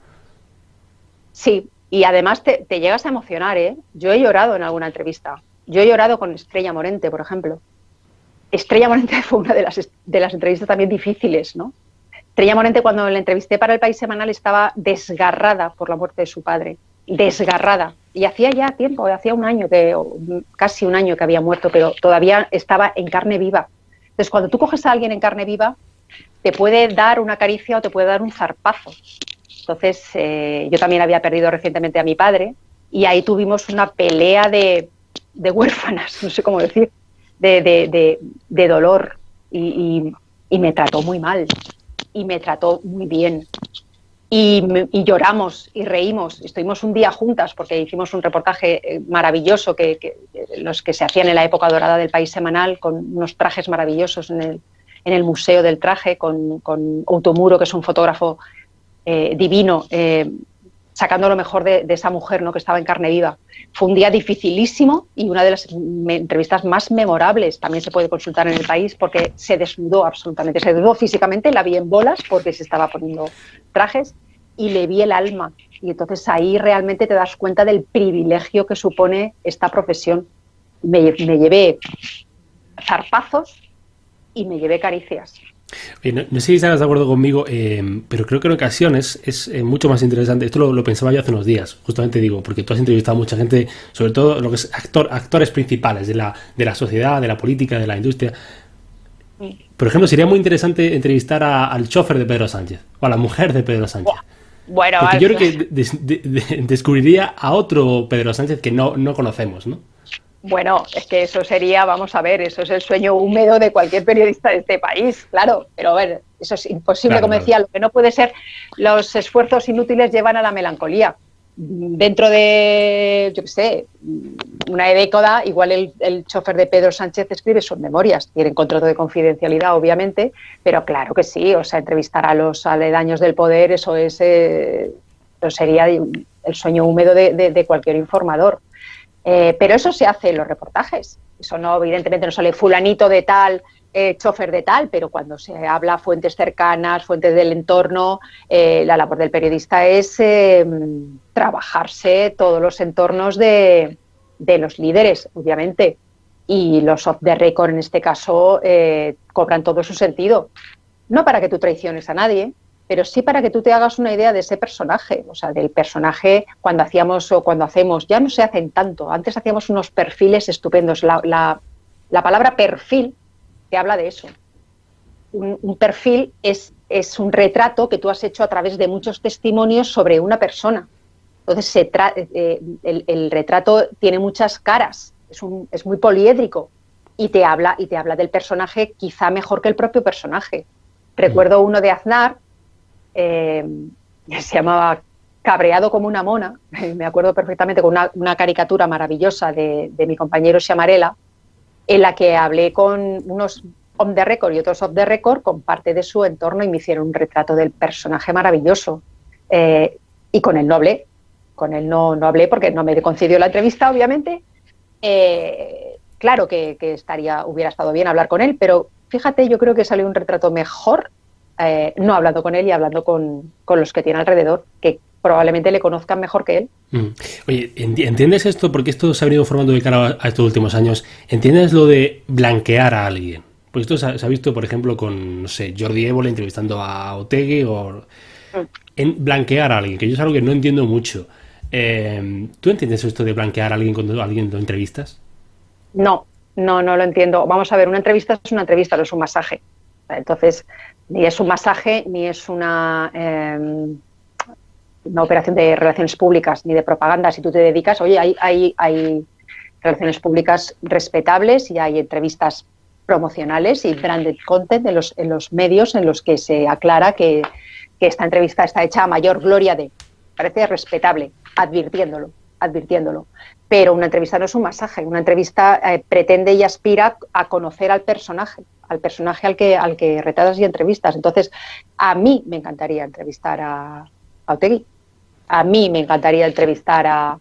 Sí, y además te llegas a emocionar, ¿eh? Yo he llorado en alguna entrevista. Yo he llorado con Estrella Morente, por ejemplo. Estrella Morente fue una de las entrevistas también difíciles, ¿no? Estrella Morente, cuando la entrevisté para el País Semanal, estaba desgarrada por la muerte de su padre. Desgarrada. Y hacía ya tiempo, hacía casi un año que había muerto, pero todavía estaba en carne viva. Entonces, cuando tú coges a alguien en carne viva, te puede dar una caricia o te puede dar un zarpazo. Entonces, yo también había perdido recientemente a mi padre y ahí tuvimos una pelea de huérfanas, no sé cómo decir, de dolor y me trató muy mal y me trató muy bien y lloramos y reímos. Estuvimos un día juntas porque hicimos un reportaje maravilloso que los que se hacían en la época dorada del País Semanal, con unos trajes maravillosos en el Museo del Traje, con Outomuro, que es un fotógrafo divino, sacando lo mejor de esa mujer, ¿no?, que estaba en carne viva. Fue un día dificilísimo y una de las entrevistas más memorables. También se puede consultar en el País porque se desnudó absolutamente. Se desnudó físicamente, la vi en bolas porque se estaba poniendo trajes y le vi el alma. Y entonces ahí realmente te das cuenta del privilegio que supone esta profesión. Me llevé zarpazos y me llevé caricias. No sé si estarás de acuerdo conmigo, pero creo que en ocasiones es mucho más interesante. Esto lo pensaba yo hace unos días, justamente digo, porque tú has entrevistado a mucha gente, sobre todo lo que es actores principales de la sociedad, de la política, de la industria. Por ejemplo, sería muy interesante entrevistar al chofer de Pedro Sánchez o a la mujer de Pedro Sánchez. Bueno, Porque yo creo que descubriría a otro Pedro Sánchez que no conocemos, ¿no? bueno, es que eso sería, vamos a ver, eso es el sueño húmedo de cualquier periodista de este país, claro, pero a ver, eso es imposible, Claro, como claro. decía, lo que no puede ser, los esfuerzos inútiles llevan a la melancolía. Dentro de, yo qué sé, una década, igual el chofer de Pedro Sánchez escribe sus memorias, tienen contrato de confidencialidad, obviamente, pero claro que sí, o sea, entrevistar a los aledaños del poder, eso es, eso sería el sueño húmedo de cualquier informador. Pero eso se hace en los reportajes. Eso no, evidentemente no sale fulanito de tal, chofer de tal, pero cuando se habla fuentes cercanas, fuentes del entorno, la labor del periodista es trabajarse todos los entornos de los líderes, obviamente. Y los off the record, en este caso, cobran todo su sentido. No para que tú traiciones a nadie, pero sí para que tú te hagas una idea de ese personaje, o sea, del personaje cuando hacíamos o cuando hacemos, ya no se hacen tanto, antes hacíamos unos perfiles estupendos, la palabra perfil te habla de eso. Un perfil es un retrato que tú has hecho a través de muchos testimonios sobre una persona. Entonces el retrato tiene muchas caras, es muy poliédrico y te habla del personaje quizá mejor que el propio personaje. Recuerdo uno de Aznar, que se llamaba Cabreado como una mona, me acuerdo perfectamente, con una caricatura maravillosa de mi compañero Xiamarela, en la que hablé con unos on the record y otros off the record con parte de su entorno y me hicieron un retrato del personaje maravilloso. Y con él no hablé, con él no hablé porque no me concedió la entrevista, obviamente. Claro que hubiera estado bien hablar con él, pero fíjate, yo creo que salió un retrato mejor no hablando con él y hablando con los que tiene alrededor, que probablemente le conozcan mejor que él. Oye, ¿entiendes esto? Porque esto se ha venido formando de cara a estos últimos años. ¿Entiendes lo de blanquear a alguien? Pues esto se ha visto, por ejemplo, con, no sé, Jordi Évole entrevistando a Otegi o... En blanquear a alguien, que yo es algo que no entiendo mucho. ¿Tú entiendes esto de blanquear a alguien cuando a alguien lo entrevistas? No lo entiendo. Vamos a ver, una entrevista es una entrevista, no es un masaje. Entonces, ni es un masaje, ni es una operación de relaciones públicas, ni de propaganda. Si tú te dedicas, oye, hay relaciones públicas respetables y hay entrevistas promocionales y branded content en los medios en los que se aclara que esta entrevista está hecha a mayor gloria de. Parece respetable, advirtiéndolo. Pero una entrevista no es un masaje. Una entrevista pretende y aspira a conocer al personaje al que retratas y entrevistas. Entonces, a mí me encantaría entrevistar a Otegi. A mí me encantaría entrevistar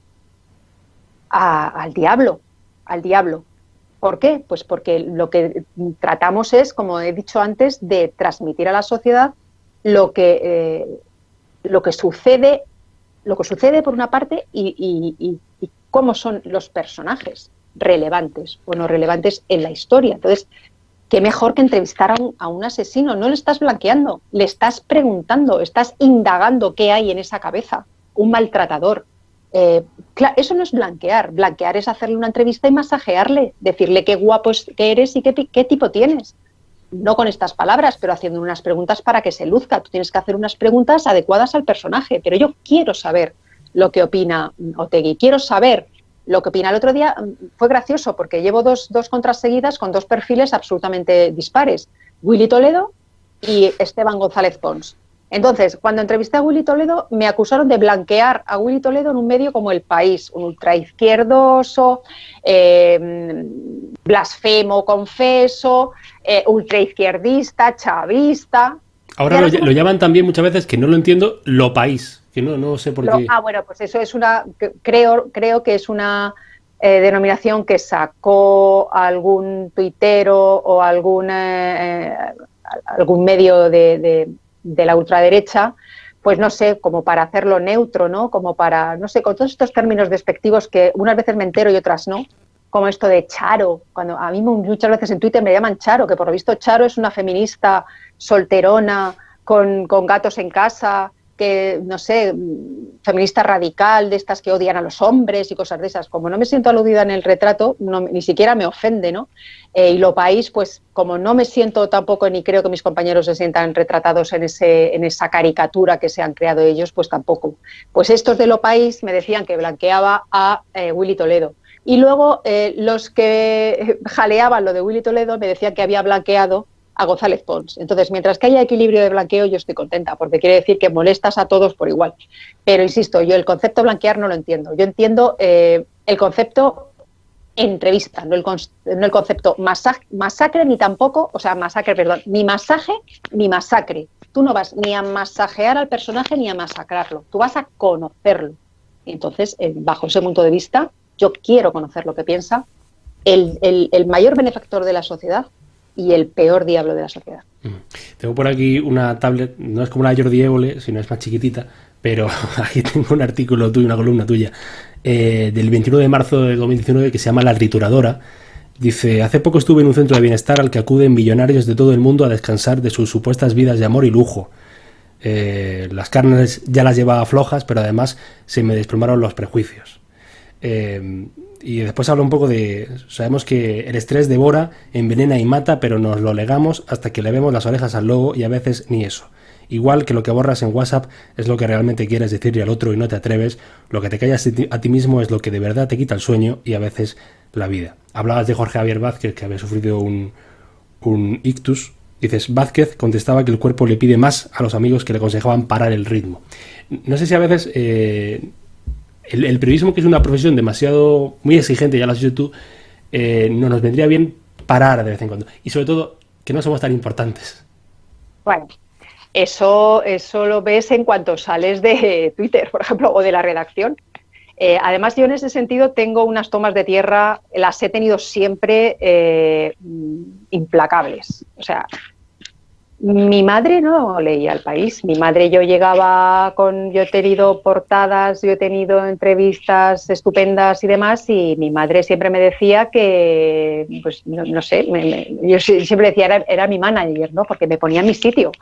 al diablo. ¿Por qué? Pues porque lo que tratamos es, como he dicho antes, de transmitir a la sociedad lo que sucede por una parte y cómo son los personajes relevantes o no relevantes en la historia. Entonces, qué mejor que entrevistar a un asesino. No le estás blanqueando, le estás preguntando, estás indagando qué hay en esa cabeza. Un maltratador. Eso no es blanquear. Blanquear es hacerle una entrevista y masajearle, decirle qué guapo que eres y qué tipo tienes. No con estas palabras, pero haciendo unas preguntas para que se luzca. Tú tienes que hacer unas preguntas adecuadas al personaje, pero yo quiero saber lo que opina Otegi. Quiero saber lo que opina. El otro día fue gracioso porque llevo dos contras seguidas con dos perfiles absolutamente dispares. Willy Toledo y Esteban González Pons. Entonces, cuando entrevisté a Willy Toledo, me acusaron de blanquear a Willy Toledo en un medio como El País, un ultraizquierdoso, blasfemo, confeso, ultraizquierdista, chavista. Ahora lo llaman también muchas veces, que no lo entiendo, lo país, que no sé por qué. Bueno, pues eso es creo que es una denominación que sacó algún tuitero o algún medio de la ultraderecha, pues no sé, como para hacerlo neutro, ¿no? Como para, no sé, con todos estos términos despectivos que unas veces me entero y otras no, como esto de Charo, cuando a mí muchas veces en Twitter me llaman Charo, que por lo visto Charo es una feminista solterona, con gatos en casa, que, no sé, feminista radical, de estas que odian a los hombres y cosas de esas. Como no me siento aludida en el retrato, ni siquiera me ofende, ¿no? Y Lo País, pues como no me siento tampoco, ni creo que mis compañeros se sientan retratados en esa caricatura que se han creado ellos, pues tampoco. Pues estos de Lo País me decían que blanqueaba a Willy Toledo. Y luego los que jaleaban lo de Willy Toledo me decían que había blanqueado a González Pons. Entonces, mientras que haya equilibrio de blanqueo, yo estoy contenta, porque quiere decir que molestas a todos por igual. Pero, insisto, yo el concepto blanquear no lo entiendo. Yo entiendo el concepto entrevista, no el concepto masacre, ni tampoco, o sea, masacre, perdón, ni masaje ni masacre. Tú no vas ni a masajear al personaje ni a masacrarlo, tú vas a conocerlo. Y entonces, bajo ese punto de vista, yo quiero conocer lo que piensa el mayor benefactor de la sociedad y el peor diablo de la sociedad. Tengo por aquí una tablet, no es como la de Jordi Évole, sino es más chiquitita, pero aquí tengo un artículo tuyo, una columna tuya, del 21 de marzo de 2019 que se llama La Trituradora. Dice: hace poco estuve en un centro de bienestar al que acuden millonarios de todo el mundo a descansar de sus supuestas vidas de amor y lujo. Las carnes ya las llevaba flojas, pero además se me desplomaron los prejuicios. Y después habla un poco de... Sabemos que el estrés devora, envenena y mata, pero nos lo legamos hasta que le vemos las orejas al lobo y a veces ni eso. Igual que lo que borras en WhatsApp es lo que realmente quieres decirle al otro y no te atreves, lo que te callas a ti mismo es lo que de verdad te quita el sueño y a veces la vida. Hablabas de Jorge Javier Vázquez, que había sufrido un ictus. Dices: Vázquez contestaba que el cuerpo le pide más a los amigos que le aconsejaban parar el ritmo. No sé si a veces... El periodismo, que es una profesión demasiado muy exigente, ya lo has dicho tú, no nos vendría bien parar de vez en cuando. Y sobre todo, que no somos tan importantes. Bueno, eso lo ves en cuanto sales de Twitter, por ejemplo, o de la redacción. Además, yo en ese sentido tengo unas tomas de tierra, las he tenido siempre implacables. O sea, mi madre no leía El País. Mi madre, yo he tenido portadas, yo he tenido entrevistas estupendas y demás, y mi madre siempre me decía que, pues no sé, yo siempre decía, era mi manager, ¿no? Porque me ponía en mi sitio.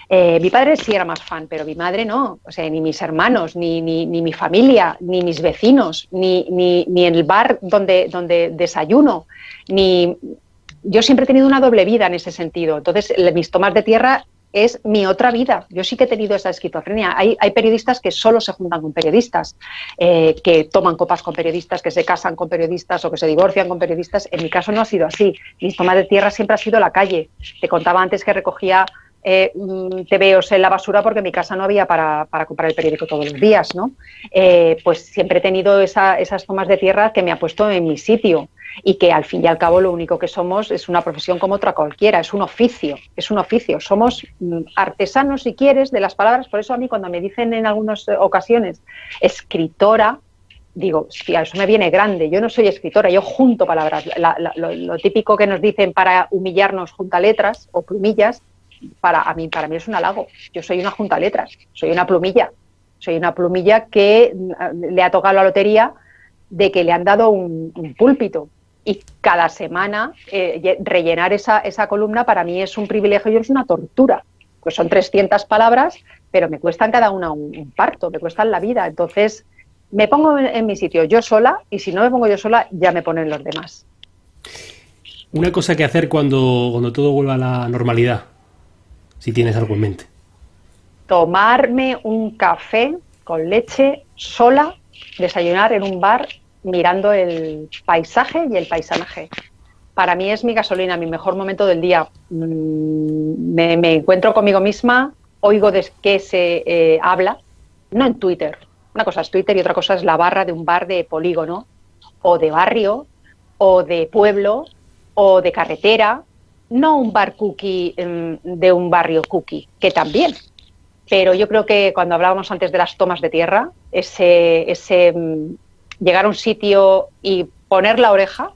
Mi padre sí era más fan, pero mi madre no. O sea, ni mis hermanos, ni mi familia, ni mis vecinos, ni en el bar donde desayuno, ni... Yo siempre he tenido una doble vida en ese sentido. Entonces, mis tomas de tierra es mi otra vida. Yo sí que he tenido esa esquizofrenia. Hay periodistas que solo se juntan con periodistas, que toman copas con periodistas, que se casan con periodistas o que se divorcian con periodistas. En mi caso no ha sido así. Mis tomas de tierra siempre ha sido la calle. Te contaba antes que recogía tebeos en la basura porque en mi casa no había para comprar el periódico todos los días, ¿no? Pues siempre he tenido esas tomas de tierra que me ha puesto en mi sitio. Y que al fin y al cabo lo único que somos es una profesión como otra cualquiera, es un oficio, somos artesanos, si quieres, de las palabras. Por eso a mí cuando me dicen en algunas ocasiones escritora, digo, hostia, eso me viene grande. Yo no soy escritora, yo junto palabras. Lo típico que nos dicen para humillarnos, junta letras o plumillas, para mí es un halago. Yo soy una junta letras, soy una plumilla que le ha tocado la lotería de que le han dado un púlpito. Y cada semana rellenar esa columna para mí es un privilegio y es una tortura. Pues son 300 palabras, pero me cuestan cada una un parto, me cuestan la vida. Entonces me pongo en mi sitio yo sola, y si no me pongo yo sola, ya me ponen los demás. Una cosa que hacer cuando todo vuelva a la normalidad, si tienes algo en mente. Tomarme un café con leche sola, desayunar en un bar mirando el paisaje y el paisanaje. Para mí es mi gasolina, mi mejor momento del día. Me encuentro conmigo misma, oigo de qué se habla, no en Twitter. Una cosa es Twitter y otra cosa es la barra de un bar de polígono, o de barrio, o de pueblo, o de carretera. No un bar cookie de un barrio cookie, que también. Pero yo creo que cuando hablábamos antes de las tomas de tierra, ese llegar a un sitio y poner la oreja,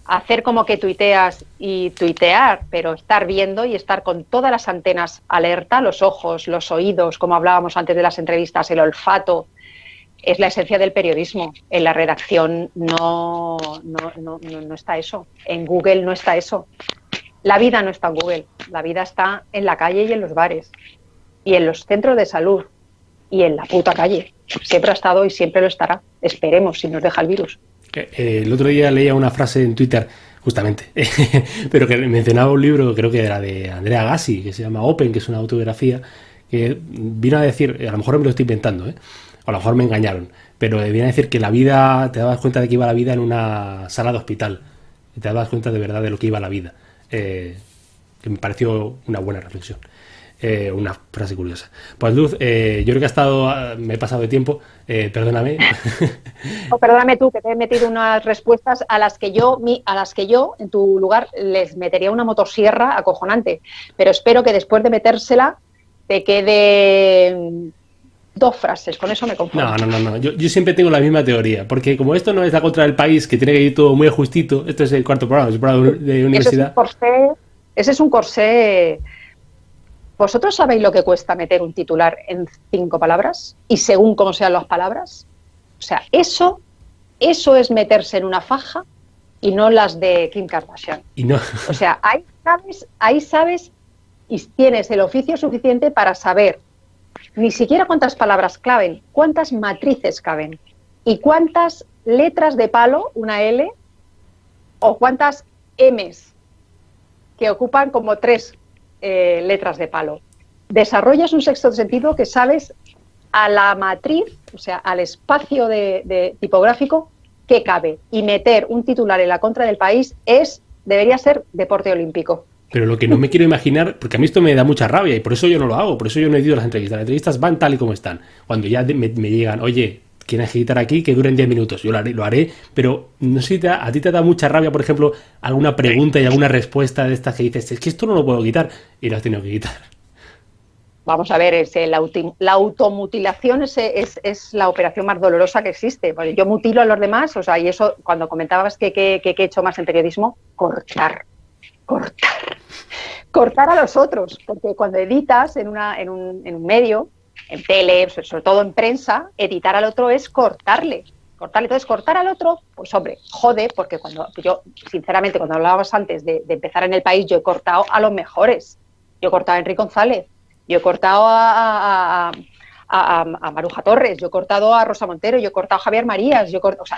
hacer como que tuiteas y tuitear, pero estar viendo y estar con todas las antenas alerta, los ojos, los oídos, como hablábamos antes de las entrevistas, el olfato, es la esencia del periodismo. En la redacción no está eso, en Google no está eso. La vida no está en Google, la vida está en la calle y en los bares. y en los centros de salud y en la puta calle. Siempre ha estado y siempre lo estará. Esperemos, si nos deja el virus. El otro día leía una frase en Twitter, justamente, pero que mencionaba un libro, creo que era de Andrea Agassi, que se llama Open, que es una autobiografía, que vino a decir, a lo mejor me lo estoy inventando, o a lo mejor me engañaron, pero viene a decir que la vida, te dabas cuenta de que iba la vida en una sala de hospital, y te dabas cuenta de verdad de lo que iba la vida, que me pareció una buena reflexión. Una frase curiosa. Pues Luz, yo creo que me he pasado de tiempo, perdóname. No, perdóname tú, que te he metido unas respuestas a las que yo, en tu lugar, les metería una motosierra acojonante. Pero espero que después de metérsela te quede 2 frases, con eso me conformo. No. Yo siempre tengo la misma teoría, porque como esto no es la contra del país, que tiene que ir todo muy ajustito, esto es el cuarto programa, es el programa de universidad. Ese es un corsé. ¿Vosotros sabéis lo que cuesta meter un titular en 5 palabras? Y según cómo sean las palabras. O sea, eso es meterse en una faja y no las de Kim Kardashian. Y no. O sea, ahí sabes y tienes el oficio suficiente para saber ni siquiera cuántas palabras caben, cuántas matrices caben y cuántas letras de palo, una L, o cuántas M's que ocupan como 3 letras de palo. Desarrollas un sexto sentido que sabes a la matriz, o sea, al espacio de tipográfico que cabe, y meter un titular en la contra del país debería ser deporte olímpico. Pero lo que no me quiero imaginar, porque a mí esto me da mucha rabia y por eso yo no lo hago, por eso yo no he ido a las entrevistas. Las entrevistas van tal y como están. Cuando ya me llegan, oye, ¿quieres editar aquí? Que duren 10 minutos. Yo lo haré, pero no sé si a ti te da mucha rabia, por ejemplo, alguna pregunta y alguna respuesta de estas que dices, es que esto no lo puedo quitar, y lo has tenido que quitar. Vamos a ver, la automutilación es la operación más dolorosa que existe. Pues yo mutilo a los demás, o sea, y eso, cuando comentabas que he hecho más en periodismo, cortar a los otros, porque cuando editas en un medio, en tele, sobre todo en prensa, editar al otro es cortarle. Entonces, cortar al otro, pues hombre, jode, porque sinceramente, cuando hablabas antes de empezar en El País, yo he cortado a los mejores. Yo he cortado a Enrique González, yo he cortado a Maruja Torres, yo he cortado a Rosa Montero, yo he cortado a Javier Marías,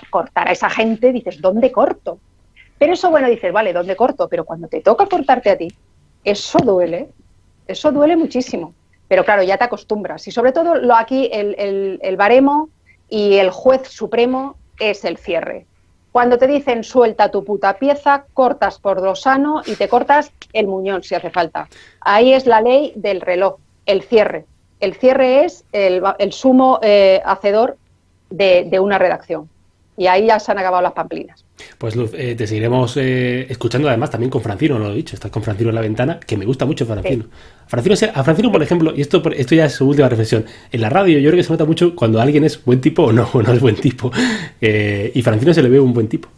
cortar a esa gente, dices, ¿dónde corto? Pero eso, bueno, dices, vale, ¿dónde corto? Pero cuando te toca cortarte a ti, eso duele muchísimo. Pero claro, ya te acostumbras. Y sobre todo aquí el baremo y el juez supremo es el cierre. Cuando te dicen suelta tu puta pieza, cortas por lo sano y te cortas el muñón si hace falta. Ahí es la ley del reloj, el cierre. El cierre es el sumo hacedor de una redacción. Y ahí ya se han acabado las pamplinas. Pues Luz, te seguiremos escuchando además también con Francino, no lo he dicho, estás con Francino en la ventana, que me gusta mucho Francino. Sí. A Francino, por ejemplo, y esto ya es su última reflexión, en la radio yo creo que se nota mucho cuando alguien es buen tipo o no es buen tipo, y Francino se le ve un buen tipo.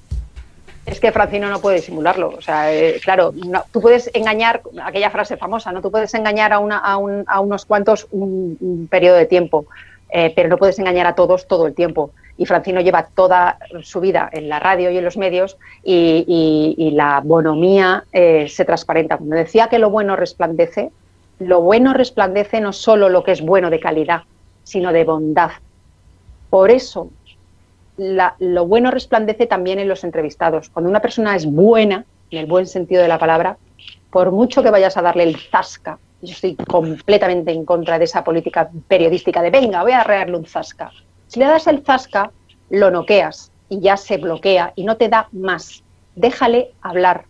Es que Francino no puede disimularlo, o sea, claro, tú puedes engañar, aquella frase famosa, ¿no? Tú puedes engañar a unos cuantos un periodo de tiempo, pero no puedes engañar a todos todo el tiempo. Y Francino lleva toda su vida en la radio y en los medios y la bonomía se transparenta. Cuando decía que lo bueno resplandece no solo lo que es bueno de calidad, sino de bondad. Por eso, lo bueno resplandece también en los entrevistados. Cuando una persona es buena, en el buen sentido de la palabra, por mucho que vayas a darle el zasca, yo estoy completamente en contra de esa política periodística de venga, voy a arrearle un zasca. Si le das el zasca, lo noqueas y ya se bloquea y no te da más. Déjale hablar,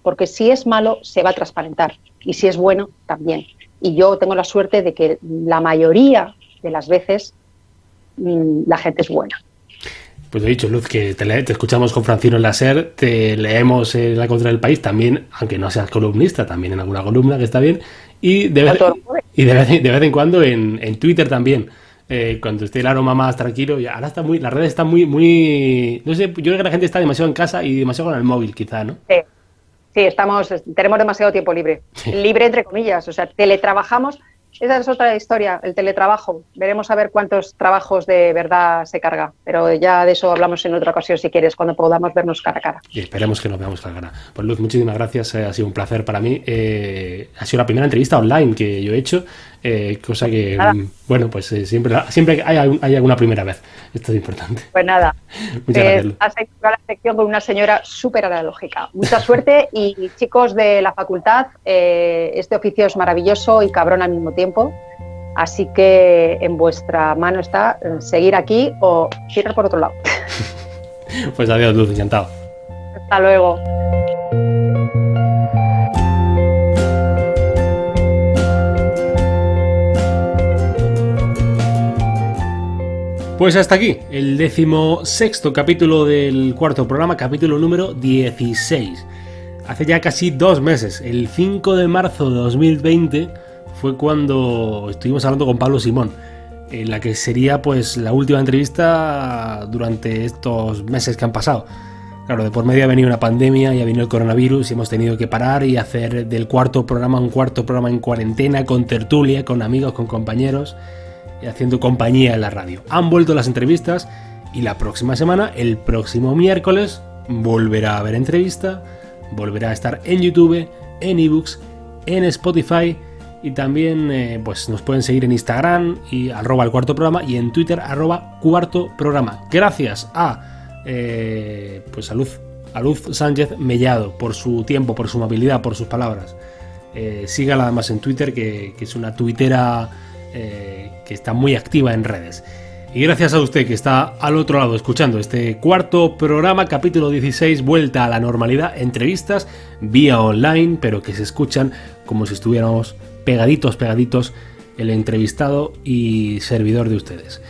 porque si es malo se va a transparentar y si es bueno también. Y yo tengo la suerte de que la mayoría de las veces la gente es buena. Pues he dicho, Luz, que te escuchamos con Francino en la SER, te leemos en La Contra del País también, aunque no seas columnista, también en alguna columna, que está bien, y de vez en cuando en Twitter también. Cuando esté el aroma más tranquilo, y ahora las redes están muy, no sé, yo creo que la gente está demasiado en casa y demasiado con el móvil, quizá, ¿no? Sí, tenemos demasiado tiempo libre, libre entre comillas, o sea, teletrabajamos, esa es otra historia, el teletrabajo. Veremos a ver cuántos trabajos de verdad se carga, pero ya de eso hablamos en otra ocasión si quieres, cuando podamos vernos cara a cara. Y esperemos que nos veamos cara a cara. Pues Luz, muchísimas gracias, ha sido un placer para mí. Ha sido la primera entrevista online que yo he hecho, cosa que, bueno, pues siempre hay alguna primera vez. Esto es importante. Pues nada, muchas gracias. has hecho la sección con una señora súper analógica. Mucha suerte y chicos de la facultad, este oficio es maravilloso y cabrón al mismo tiempo, así que en vuestra mano está seguir aquí o girar por otro lado. Pues adiós, Luz, encantado. Hasta luego. Pues hasta aquí el 16º capítulo del cuarto programa, capítulo número 16. Hace ya casi 2 meses, el 5 de marzo de 2020, fue cuando estuvimos hablando con Pablo Simón, en la que sería pues la última entrevista durante estos meses que han pasado. Claro, de por medio ha venido una pandemia y ha venido el coronavirus y hemos tenido que parar y hacer del cuarto programa un cuarto programa en cuarentena, con tertulia, con amigos, con compañeros y haciendo compañía en la radio. Han vuelto las entrevistas y la próxima semana, el próximo miércoles, volverá a haber entrevista, volverá a estar en YouTube, en ebooks, en Spotify y también pues nos pueden seguir en Instagram y @el cuarto programa y en Twitter @cuarto programa. Gracias a pues a Luz Sánchez Mellado por su tiempo, por su amabilidad, por sus palabras. Sígala además en Twitter, que es una tuitera que está muy activa en redes. Y gracias a usted que está al otro lado escuchando este cuarto programa, capítulo 16, vuelta a la normalidad, entrevistas vía online, pero que se escuchan como si estuviéramos pegaditos el entrevistado y servidor de ustedes.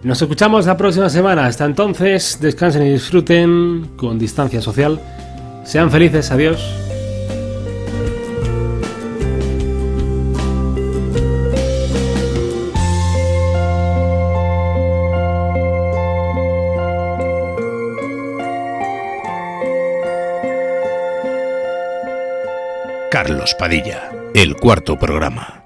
Nos escuchamos la próxima semana. Hasta entonces, descansen y disfruten con distancia social. Sean felices. Adiós. Carlos Padilla, el cuarto programa.